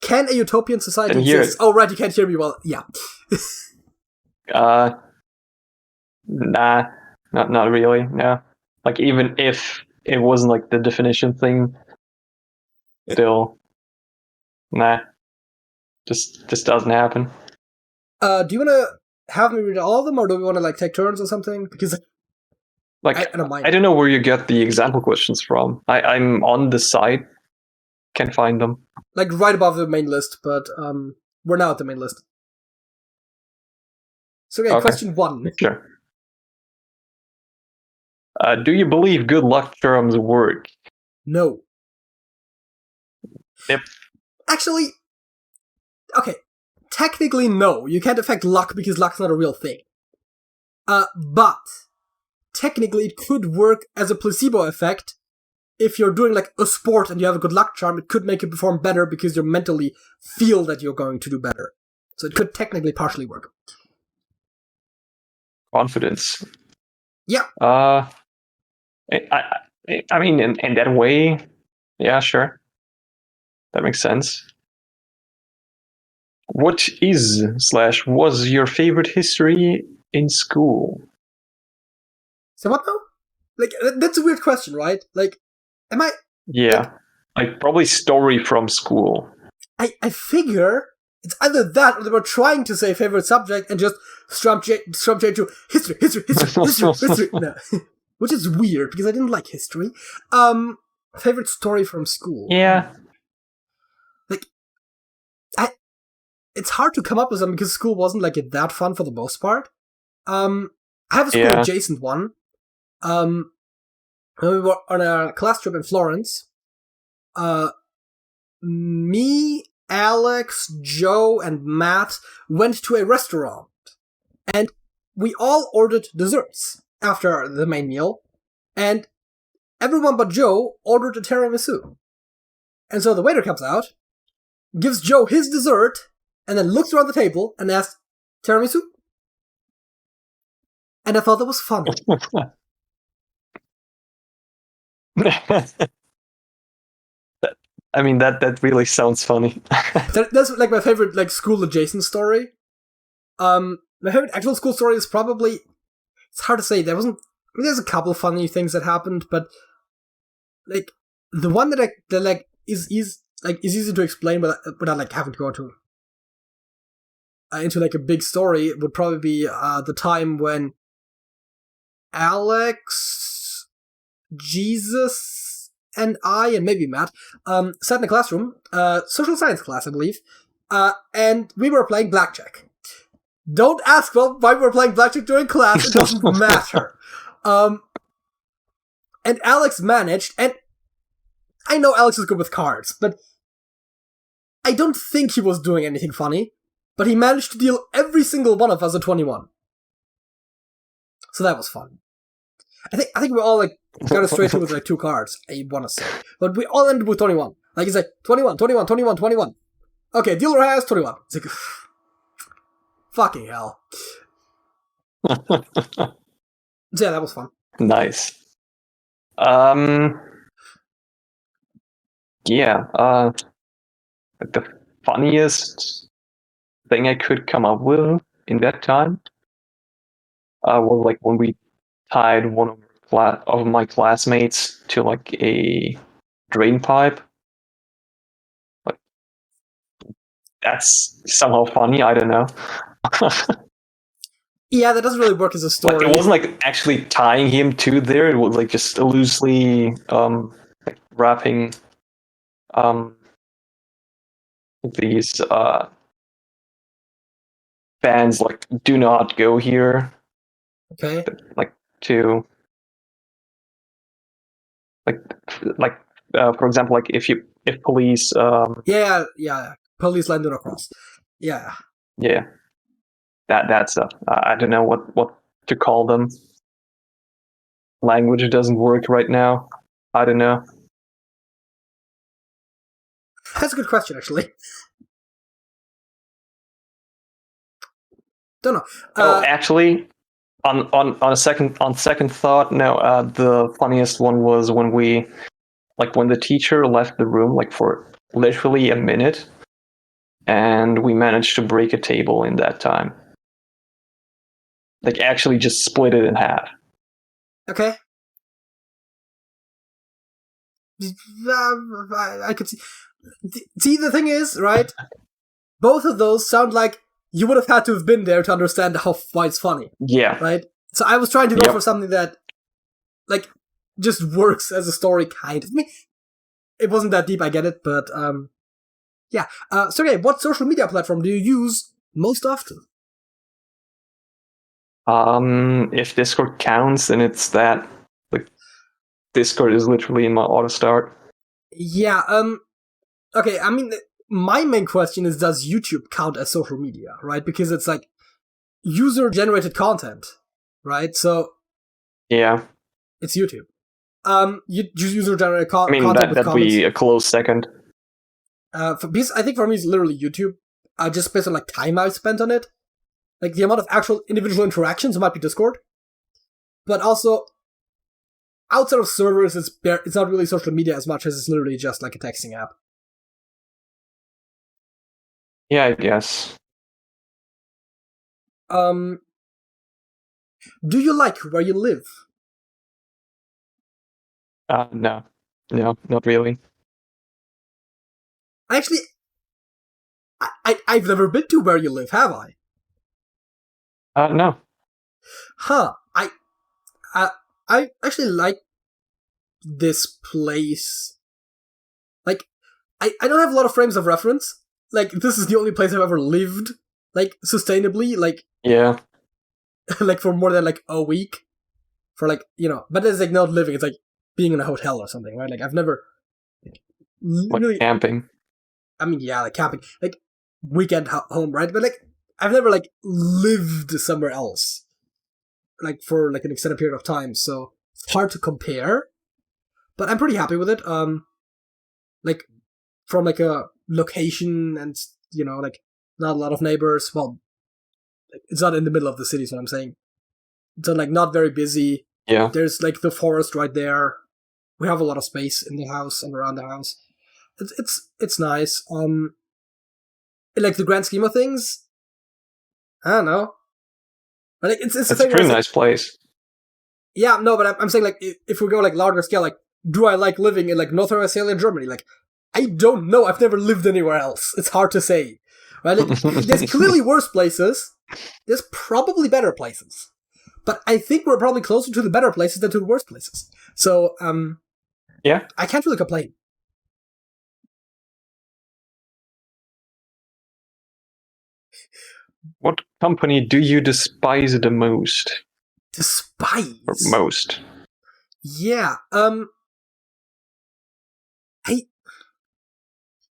Can a utopian society exist? Oh, right, you can't hear me well. Yeah. Nah. not really. No, like even if it wasn't like the definition thing, still, nah, just doesn't happen. Do you want to have me read all of them, or do we want to like take turns or something? Because Like I don't mind. I don't know where you get the example questions from. I'm on the site, can't find them. Like right above the main list, but we're now at the main list. So okay. Question 1. Sure. Do you believe good luck charms work? No. Yep. Actually, okay. Technically, no. You can't affect luck because luck's not a real thing. But technically, it could work as a placebo effect. If you're doing like a sport and you have a good luck charm, it could make you perform better because you mentally feel that you're going to do better. So it could technically partially work. Confidence. Yeah. I mean, in that way, yeah, sure. That makes sense. What is/was your favorite history in school? So what though? Like, that's a weird question, right? Like, am I... Yeah, like probably story from school. I figure it's either that or they were trying to say favorite subject and just strump to history. No. Which is weird because I didn't like history. Favorite story from school. Yeah. Like, it's hard to come up with something because school wasn't like that fun for the most part. I have a school adjacent one. When we were on a class trip in Florence, me, Alex, Joe, and Matt went to a restaurant, and we all ordered desserts after the main meal, and everyone but Joe ordered a tiramisu. And so the waiter comes out, gives Joe his dessert, and then looks around the table and asks, "Tiramisu?" And I thought that was funny. I mean, that really sounds funny. That's like my favorite like school adjacent story. My favorite actual school story is probably, it's hard to say. There's a couple funny things that happened, but like the one that is easy to explain without like having to go into like a big story would probably be the time when Alex, Jesus, and I, and maybe Matt, sat in a classroom, social science class, I believe, and we were playing blackjack. Don't ask why we were playing blackjack during class, it doesn't matter. And Alex managed, and I know Alex is good with cards, but I don't think he was doing anything funny, but he managed to deal every single one of us a 21. So that was fun. I think we all like got it straight through with like 2 cards, I want to say. But we all ended with 21. Like, he's like, 21, 21, 21, 21. Okay, dealer has 21. It's like, fucking hell. So yeah, that was fun. Nice. Yeah, the funniest thing I could come up with in that time was like when we tied one of my classmates to like a drain pipe. Like, that's somehow funny. I don't know. Yeah, that doesn't really work as a story. Like, it wasn't like actually tying him to there. It was like just loosely like wrapping these bands, like, do not go here. Okay. Like, to like for example, like if police yeah, police landed across. Yeah that stuff. I don't know what to call them. Language doesn't work right now. I don't know. That's a good question, actually. Don't know. Actually, on second thought, no. The funniest one was when when the teacher left the room, like, for literally a minute, and we managed to break a table in that time. Like, actually just split it in half. Okay. I could see. See, the thing is, right? Both of those sound like you would have had to have been there to understand why it's funny. Yeah. Right? So I was trying to go for something that, like, just works as a story, kind of. I mean, it wasn't that deep, I get it, but, yeah. Sergey, what social media platform do you use most often? If Discord counts, then it's that. Like, Discord is literally in my auto start. Yeah, okay, I mean, my main question is, does YouTube count as social media, right? Because it's like user-generated content, right? So yeah, it's YouTube. User-generated content with that'd comments. be a close second. Because I think for me it's literally YouTube. Just based on like time I've spent on it, like the amount of actual individual interactions might be Discord, but also outside of servers, it's not really social media as much as it's literally just like a texting app. Yeah, I guess. Do you like where you live? No, not really. Actually, I've never been to where you live, have I? No. Huh. I actually like this place. Like, I don't have a lot of frames of reference. Like, this is the only place I've ever lived, like, sustainably, like... Yeah. like, for more than, like, a week. For, like, but it's, like, not living, it's, like, being in a hotel or something, right? Like, I've never... Like camping. I mean, yeah, like, camping. Like, weekend home, right? But, like, I've never, like, lived somewhere else. Like, for, like, an extended period of time, so it's hard to compare. But I'm pretty happy with it. Like, from, like, a location and, like, not a lot of neighbors. Well, it's not in the middle of the city, is what I'm saying. It's, like, not very busy. Yeah. There's, like, the forest right there. We have a lot of space in the house and around the house. It's nice. In, like, the grand scheme of things, I don't know. Like, it's a pretty nice place. Yeah, no, but I'm saying, like, if we go, like, larger scale, like, do I like living in, like, North Rhine-Westphalia, Germany? Like, I don't know. I've never lived anywhere else. It's hard to say. Right? Like, there's clearly worse places. There's probably better places. But I think we're probably closer to the better places than to the worst places. So, yeah. I can't really complain. What company do you despise the most? Despise? Or most? Yeah,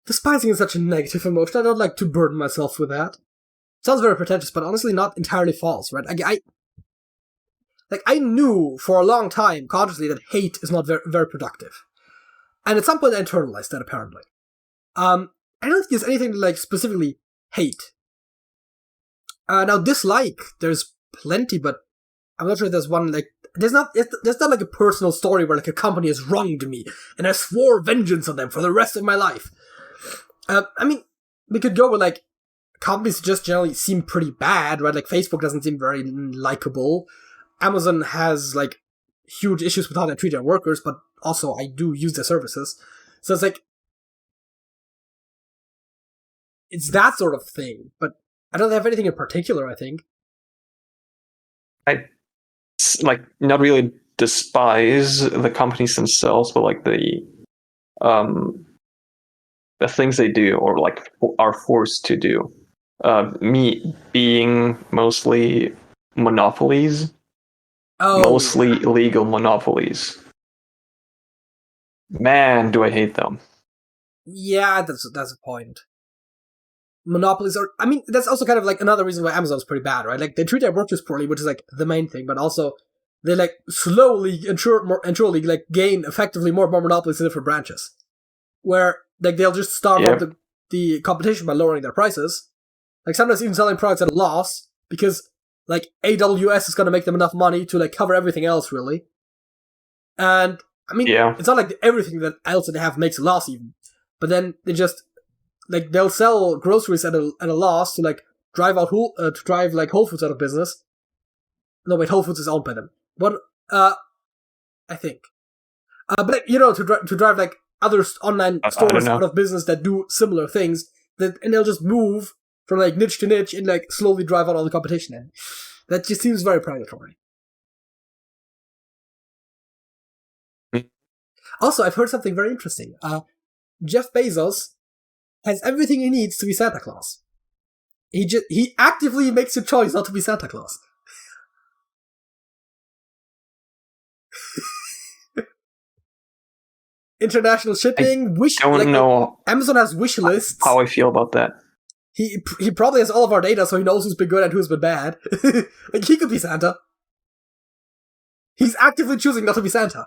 despising is such a negative emotion. I don't like to burden myself with that. Sounds very pretentious, but honestly not entirely false, right? I knew for a long time, consciously, that hate is not very, very productive. And at some point I internalized that, apparently. I don't think there's anything to, like, specifically hate. Now, dislike, there's plenty, but I'm not sure if there's one, like, there's not like a personal story where, like, a company has wronged me, and I swore vengeance on them for the rest of my life. I mean, we could go with, like, companies just generally seem pretty bad, right? Like, Facebook doesn't seem very likable. Amazon has, like, huge issues with how they treat their workers, but also I do use their services. So it's like, it's that sort of thing, but I don't have anything in particular, I think. I, like, not really despise the companies themselves, but, like, the things they do or, like, are forced to do. Me being mostly monopolies. Mostly illegal monopolies. Man, do I hate them. Yeah, that's a point. Monopolies are... I mean, that's also kind of, like, another reason why Amazon's pretty bad, right? Like, they treat their workers poorly, which is, like, the main thing, but also they, like, slowly and surely, like, gain effectively more and more monopolies in different branches. Where, like, they'll just starve up the competition by lowering their prices. Like, sometimes even selling products at a loss, because, like, AWS is going to make them enough money to, like, cover everything else, really. And, I mean, It's not like everything that else that they have makes a loss, even. But then they just, like, they'll sell groceries at a loss to, like, drive like, Whole Foods out of business. No, wait, Whole Foods is owned by them. But, I think. But to drive like other online stores out of business that do similar things, and they'll just move from like niche to niche and like slowly drive out all the competition. And that just seems very predatory. Also, I've heard something very interesting. Jeff Bezos has everything he needs to be Santa Claus. He actively makes a choice not to be Santa Claus. International shipping, Amazon has wish lists. How I feel about that. He probably has all of our data, so he knows who's been good and who's been bad. Like, he could be Santa. He's actively choosing not to be Santa.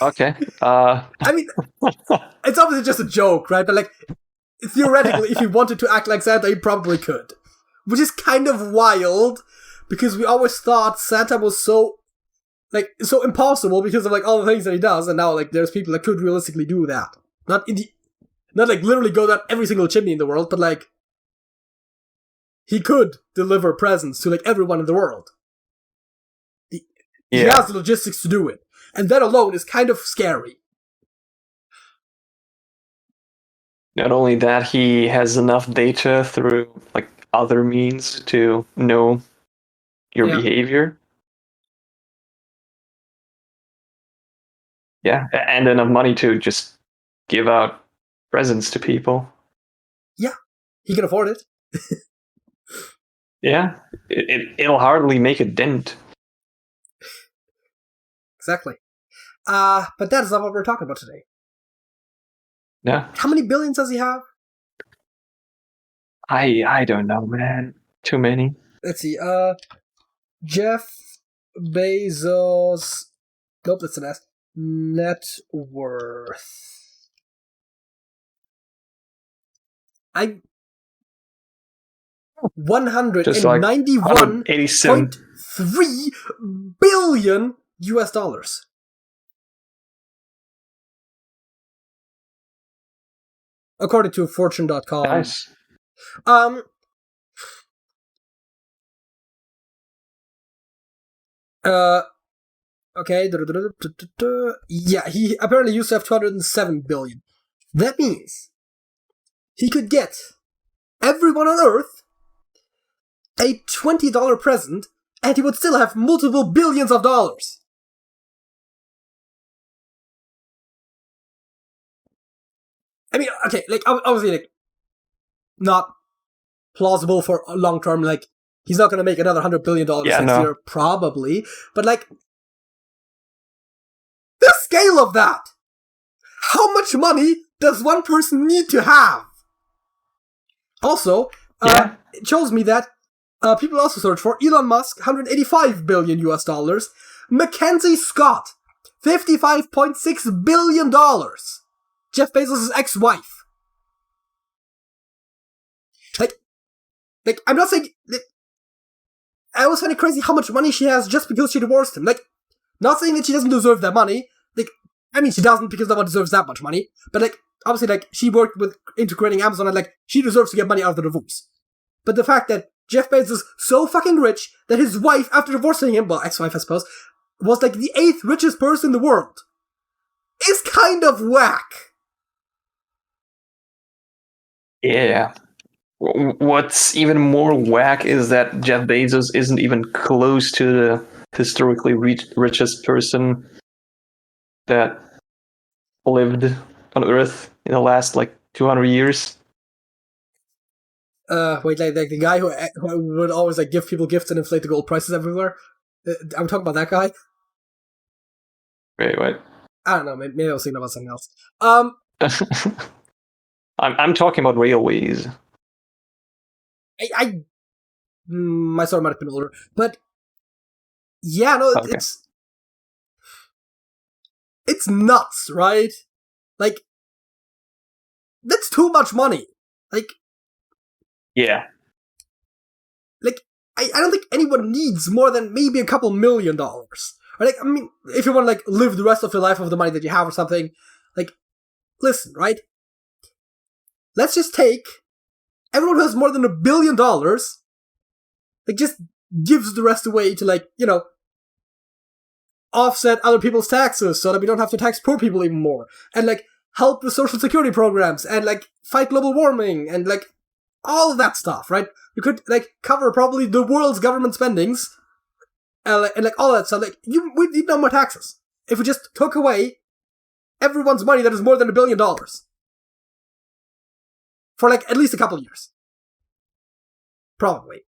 Okay. I mean, it's obviously just a joke, right? But like, theoretically, if he wanted to act like Santa, he probably could. Which is kind of wild, because we always thought Santa was so impossible because of like all the things that he does, and now like there's people that could realistically do that. Not like literally go down every single chimney in the world, but like he could deliver presents to like everyone in the world. He has the logistics to do it. And that alone is kind of scary. Not only that, he has enough data through like other means to know your behavior. Yeah, and enough money to just give out presents to people. Yeah, he can afford it. Yeah, it'll hardly make a dent. Exactly. But that is not what we're talking about today. Yeah. How many billions does he have? I don't know, man. Too many. Let's see. Jeff Bezos. Nope, that's an S. Net worth. $191.3 billion US. According to Fortune.com. Nice. Okay. Yeah, he apparently used to have 207 billion. That means he could get everyone on Earth a $20 present, and he would still have multiple billions of dollars. I mean, okay, like, obviously, like, not plausible for long term, like, he's not gonna make another $100 billion next year, probably, but, like, the scale of that! How much money does one person need to have? Also, it shows me that people also search for Elon Musk, $185 billion US, Mackenzie Scott, $55.6 billion, Jeff Bezos' ex-wife. Like, I'm not saying... I always find it crazy how much money she has just because she divorced him. Like, not saying that she doesn't deserve that money. Like, I mean, she doesn't because no one deserves that much money. But, like, obviously, like, she worked into creating Amazon and, like, she deserves to get money out of the divorce. But the fact that Jeff Bezos is so fucking rich that his wife, after divorcing him, well, ex-wife, I suppose, was, like, the 8th richest person in the world, is kind of whack. Yeah. What's even more whack is that Jeff Bezos isn't even close to the historically richest person that lived on Earth in the last, like, 200 years. Wait, like the guy who would always, like, give people gifts and inflate the gold prices everywhere? I'm talking about that guy? Wait, what? I don't know, maybe I was thinking about something else. I'm talking about railways. My story might have been older, but yeah, no, Okay. it's nuts, right? Like, that's too much money. Like, yeah, like I don't think anyone needs more than maybe a couple $1 million. Or like, I mean, if you want to like live the rest of your life with the money that you have or something, like, listen, right? Let's just take everyone who has more than $1 billion, like, just gives the rest away to, like, you know, offset other people's taxes so that we don't have to tax poor people even more. And, like, help with social security programs and, like, fight global warming and, like, all of that stuff, right? You could, like, cover probably the world's government spendings and like, all that stuff. Like, we need no more taxes. If we just took away everyone's money that is more than $1 billion. For, like, at least a couple years. Probably.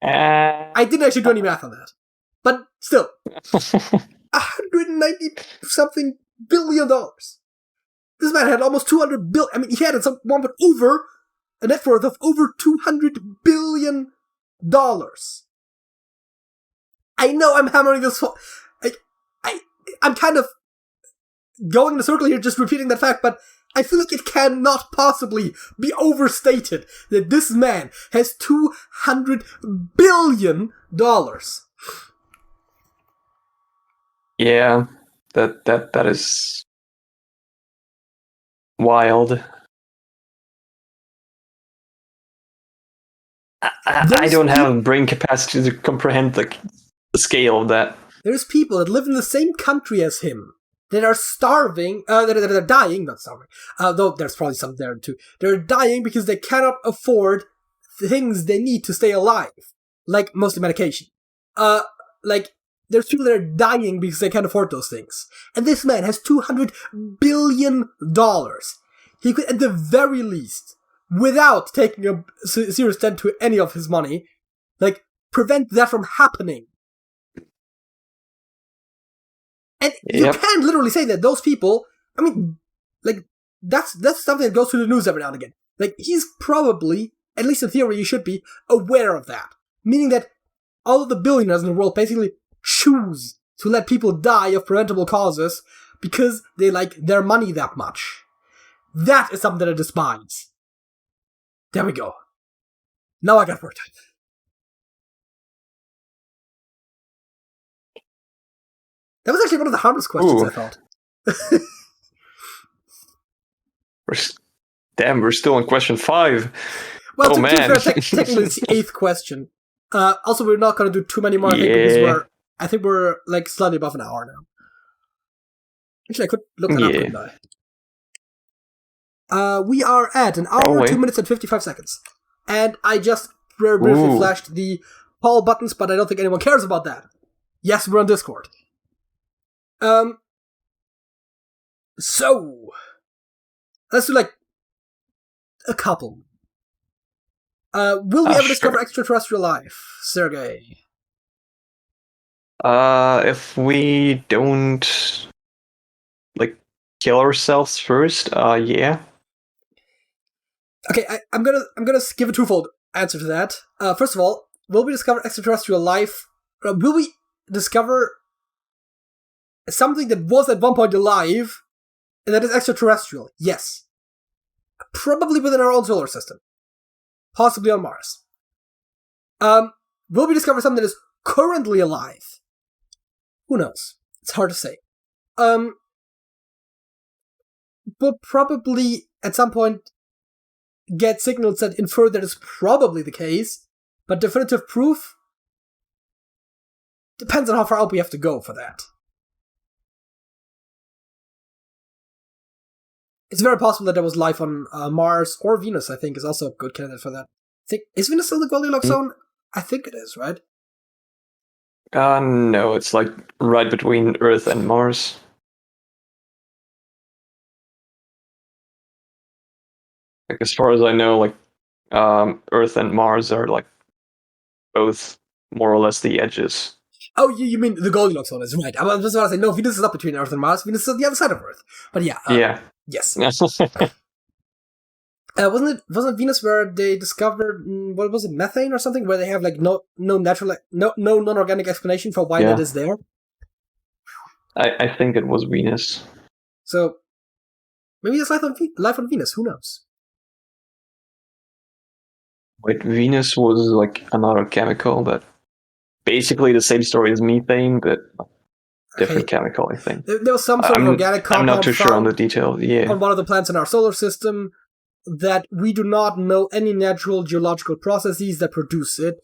I didn't actually do any math on that. But still. $190-something billion. This man had almost 200 billion. I mean, he had at some point over a net worth of over $200 billion. I know I'm hammering this. I'm kind of going in a circle here, just repeating that fact, but I feel like it cannot possibly be overstated that this man has $200 billion. Yeah, that is wild. I don't have brain capacity to comprehend the scale of that. There's people that live in the same country as him that are starving, that are dying, not starving, though there's probably some there too. They're dying because they cannot afford things they need to stay alive, like mostly medication. Like, there's people that are dying because they can't afford those things. And this man has $200 billion. He could, at the very least, without taking a serious dent to any of his money, like, prevent that from happening. And you can literally say that those people, I mean, like, that's something that goes through the news every now and again. Like, he's probably, at least in theory, you should be aware of that. Meaning that all of the billionaires in the world basically choose to let people die of preventable causes because they like their money that much. That is something that I despise. There we go. Now I got work time. That was actually one of the hardest questions, I thought. We're still on question 5. Well, to be fair, technically it's the 8th question. Also, we're not going to do too many more, because I think we're like slightly above an hour now. Actually, I could look that up, couldn't I? We are at an hour, 2 minutes and 55 seconds. And I just briefly flashed the poll buttons, but I don't think anyone cares about that. Yes, we're on Discord. So, let's do like a couple. Will we ever discover extraterrestrial life, Sergey? If we don't, like, kill ourselves first, yeah. Okay, I'm gonna give a twofold answer to that. First of all, will we discover extraterrestrial life? Will we discover something that was at one point alive, and that is extraterrestrial? Yes. Probably within our own solar system. Possibly on Mars. Will we discover something that is currently alive? Who knows? It's hard to say. We'll probably, at some point, get signals that infer that it's probably the case, but definitive proof depends on how far out we have to go for that. It's very possible that there was life on Mars, or Venus, I think, is also a good candidate for that. Is Venus still the Goldilocks zone? I think it is, right? No, it's like right between Earth and Mars. Like, as far as I know, like, Earth and Mars are like both more or less the edges. Oh, you mean the Goldilocks zone is right. I was just about to say, no, Venus is up between Earth and Mars. Venus is on the other side of Earth. But yeah. Yes. Wasn't it Venus where they discovered, what was it, methane or something? Where they have like no natural, no non-organic explanation for why that is there? I think it was Venus. So, maybe there's life on Venus, who knows? Wait, Venus was like another chemical that basically the same story as methane, but different chemical, I think. There was some sort of organic compound. I'm not too sure on the detail. Yeah. On one of the planets in our solar system. that we do not know any natural geological processes that produce it.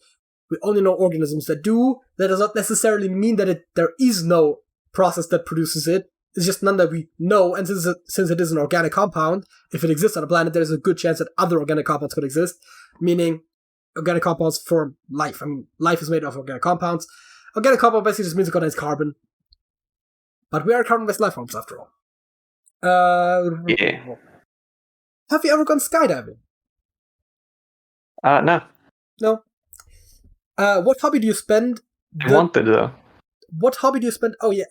We only know organisms that do. That does not necessarily mean that there is no process that produces it. It's just none that we know, and since it is an organic compound, if it exists on a planet, there's a good chance that other organic compounds could exist, meaning organic compounds form life. I mean, life is made of organic compounds. Organic compound basically just means it contains carbon. But we are carbon-based life forms, after all. Yeah. Have you ever gone skydiving? No. No. What hobby do you spend... I wanted, though. What hobby do you spend... Oh, yeah.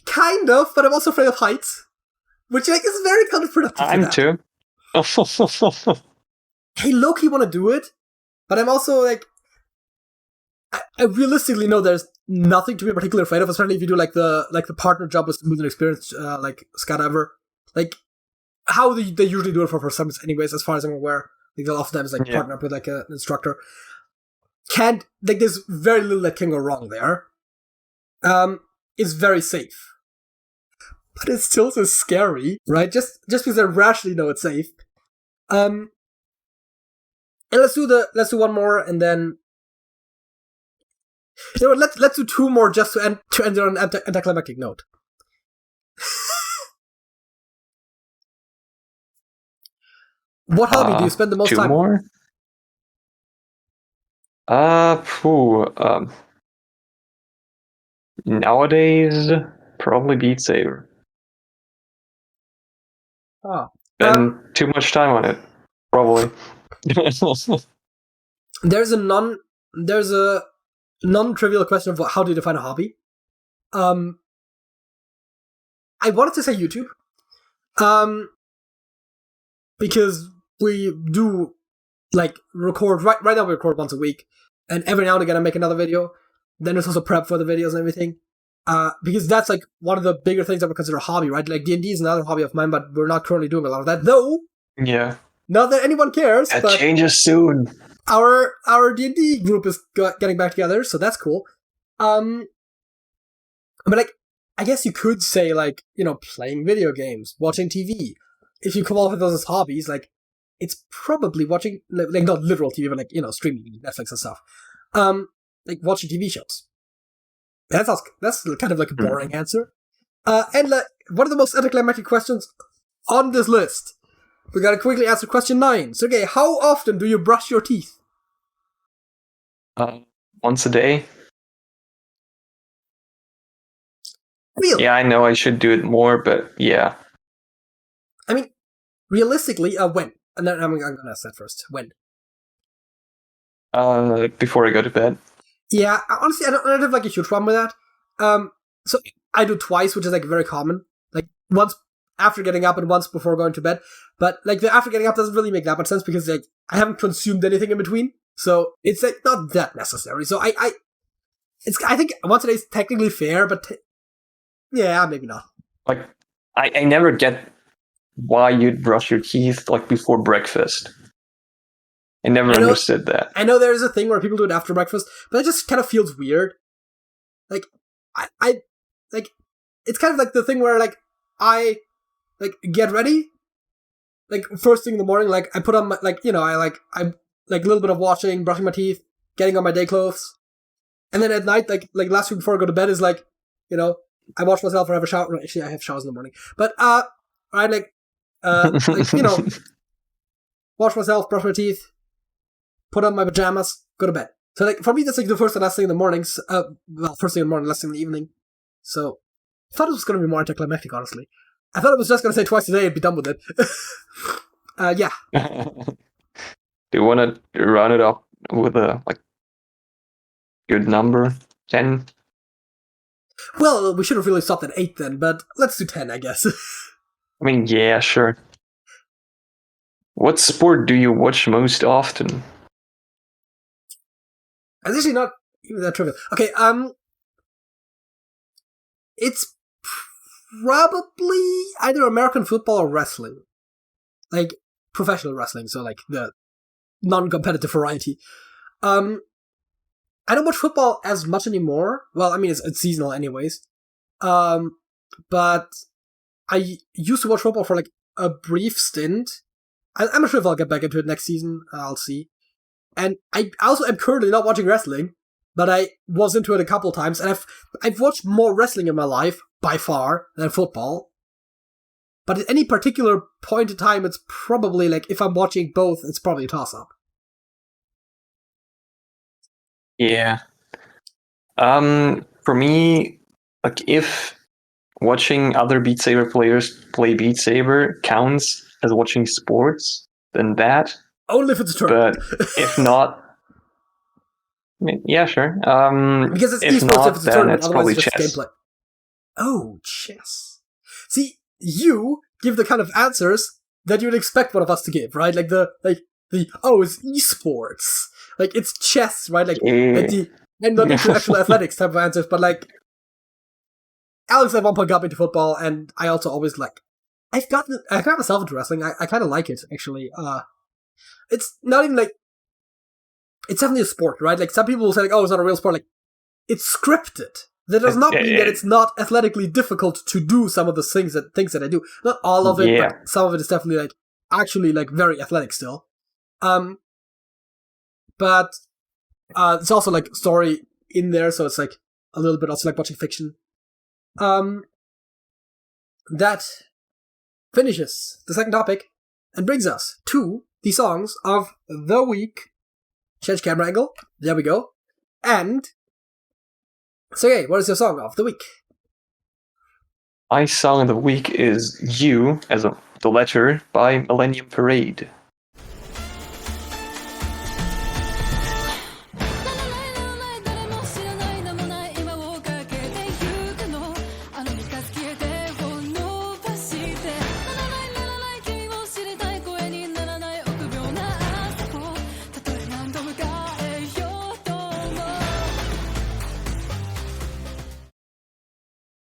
Kind of, but I'm also afraid of heights. Which, like, is very counterproductive. I'm too. Hey, low-key want to do it, but I'm also, like... I realistically know there's nothing to be particularly afraid of, especially if you do, like, the partner job with an experienced, like, skydiver. Like, how they usually do it for summits anyways, as far as I'm aware. Like, they'll oftentimes, like, partner up with, like, an instructor. There's very little that can go wrong there. It's very safe. But it's still so scary, right? Just because I rationally know it's safe. And let's do one more, and then... You know what, let's do two more just to end on an anticlimactic note. What hobby do you spend the most time on? Nowadays, probably Beat Saber. Spend too much time on it, probably. There's a non-trivial question of how do you define a hobby. I wanted to say YouTube, because we do like record right now. We record once a week, and every now and again I make another video. Then there's also prep for the videos and everything. Because that's like one of the bigger things I would consider a hobby, right? Like D&D is another hobby of mine, but we're not currently doing a lot of that, though. Yeah. Not that anyone cares. That changes soon. Our D&D group is getting back together, so that's cool. But like, I guess you could say like, you know, playing video games, watching TV. If you come off with those as hobbies, like, it's probably watching, like not literal TV, but like, you know, streaming Netflix and stuff. Like watching TV shows. That's kind of like a boring answer. And like, one of the most anticlimactic questions on this list. We gotta quickly answer question 9. Sergey, how often do you brush your teeth? Once a day. Really? Yeah, I know I should do it more, but yeah. I mean, realistically, when? And then I'm gonna ask that first. When? Before I go to bed. Yeah, honestly, I don't have like a huge problem with that. So I do twice, which is like very common. Like once after getting up and once before going to bed. But like the after getting up doesn't really make that much sense because like I haven't consumed anything in between, so it's like not that necessary. So I think once a day is technically fair, but yeah, maybe not. Like I never get why you'd brush your teeth like before breakfast. I never understood that. I know there's a thing where people do it after breakfast, but it just kind of feels weird. Like, I like, it's kind of like the thing where, like, I, like, get ready, like, first thing in the morning, like, I put on my, like, you know, I a little bit of washing, brushing my teeth, getting on my day clothes, and then at night, like last week before I go to bed is, like, you know, I wash myself or have a shower. Actually, I have showers in the morning. But, like, you know, wash myself, brush my teeth, put on my pajamas, go to bed. So, like, for me, that's, like, the first and last thing in the mornings. First thing in the morning, last thing in the evening. So, I thought it was going to be more anticlimactic, honestly. I thought it was just going to say twice a day and be done with it. Yeah. Do you want to round it up with a, like, good number? 10? Well, we should have really stopped at 8 then, but let's do 10, I guess. I mean, yeah, sure. What sport do you watch most often? It's actually not even that trivial. Okay, it's probably either American football or wrestling. Like, professional wrestling, so like the non-competitive variety. I don't watch football as much anymore. Well, I mean, it's seasonal anyways. But I used to watch football for like a brief stint. I'm not sure if I'll get back into it next season. I'll see. And I also am currently not watching wrestling, but I was into it a couple times, and I've watched more wrestling in my life, by far, than football. But at any particular point in time, it's probably, like, if I'm watching both, it's probably a toss-up. Yeah. For me, like, if watching other Beat Saber players play Beat Saber counts as watching sports, then that. Only if it's a tournament. But if not, I mean, yeah, sure. Because it's if esports not, if it's a then tournament, it's otherwise probably it's just chess. gameplay. Oh, chess. See, you give the kind of answers that you would expect one of us to give, right? Like it's esports. Like, it's chess, right? Like the, I'm not into actual athletics type of answers, but like, Alex at one point got me into football, and I also always like, I got myself into wrestling. I kind of like it, actually. It's not even like, it's definitely a sport, right? Like, some people will say, like, oh, it's not a real sport. Like, it's scripted. That does not mean that it's not athletically difficult to do some of the things that I do. Not all of it, but some of it is definitely, like, actually, like, very athletic still. But it's also, like, story in there, so it's, like, a little bit also like watching fiction. That finishes the second topic and brings us to the songs of the week. Change camera angle. There we go. And Sergey, what is your song of the week? My song of the week is You, as the letter, by Millennium Parade.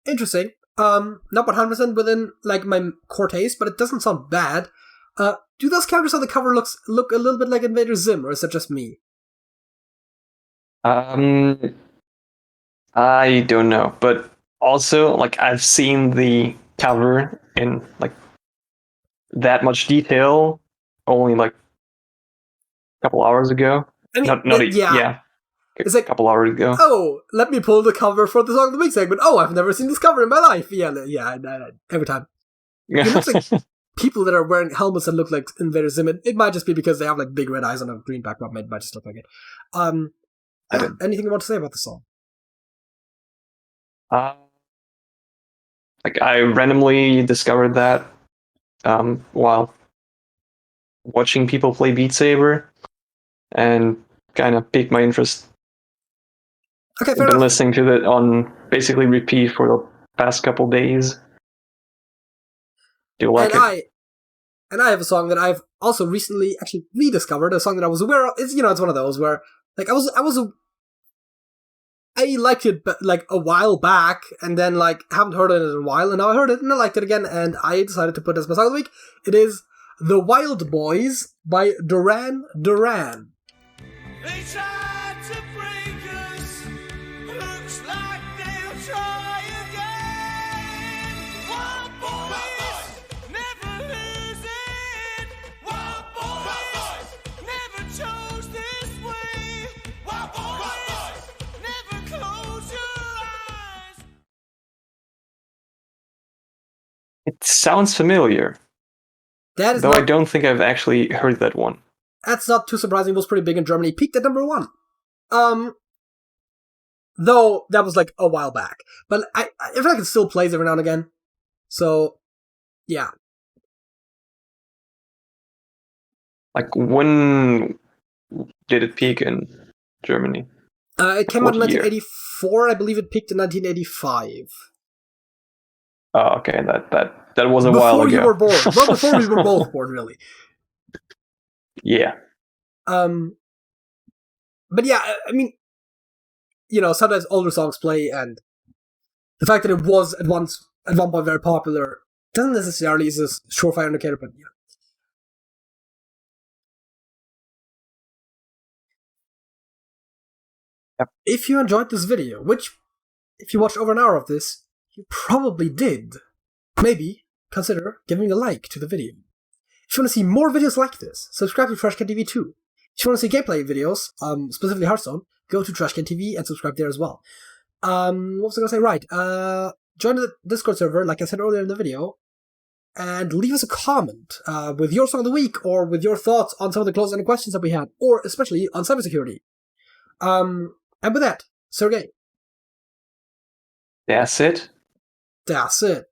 Interesting. Not 100% within, like, my core taste, but it doesn't sound bad. Do those characters on the cover look a little bit like Invader Zim, or is that just me? I don't know, but also, like, I've seen the cover in, like, that much detail only, like, a couple hours ago. I mean, it's like, a couple hours ago. Oh, let me pull the cover for the Song of the Week segment. Oh, I've never seen this cover in my life. Yeah, every time. It looks like people that are wearing helmets that look like Invader Zim. It might just be because they have, like, big red eyes on a green background. It might just look like it. Anything you want to say about the song? Like, I randomly discovered that while watching people play Beat Saber, and kind of piqued my interest. Okay, fair I've been enough. listening to it on basically repeat for the past couple days. Do you like it? And I have a song that I've also recently actually rediscovered, a song that I was aware of. It's one of those where, like, I liked it, like, a while back, and then, like, haven't heard it in a while, and now I heard it, and I liked it again, and I decided to put it as my song of the week. It is The Wild Boys by Duran Duran. They tried to break us, looks like they'll try again. Wild boys, never losing. Wild boys, never chose this way. Wild boys, never close your eyes. It sounds familiar. That is Though I don't think I've actually heard that one. That's not too surprising. It was pretty big in Germany. Peaked at number 1. Though that was, like, a while back. But I feel like it still plays every now and again. So, yeah. Like, when did it peak in Germany? It came out in 1984. I believe it peaked in 1985. Oh, okay. That was a while ago. Before you were born. Well, before we were both born, really. Yeah. But yeah, I mean, sometimes older songs play, and the fact that it was at one point very popular doesn't necessarily is a surefire indicator, but yeah. Yep. If you enjoyed this video, which, if you watched over an hour of this, you probably did. Maybe. consider giving a like to the video. If you want to see more videos like this, subscribe to TrashcanTv too. If you want to see gameplay videos, specifically Hearthstone, go to TrashcanTv and subscribe there as well. What was I going to say? Right. Join the Discord server, like I said earlier in the video, and leave us a comment with your song of the week or with your thoughts on some of the closed-ended questions that we had, or especially on cybersecurity. And with that, Sergey. That's it. That's it.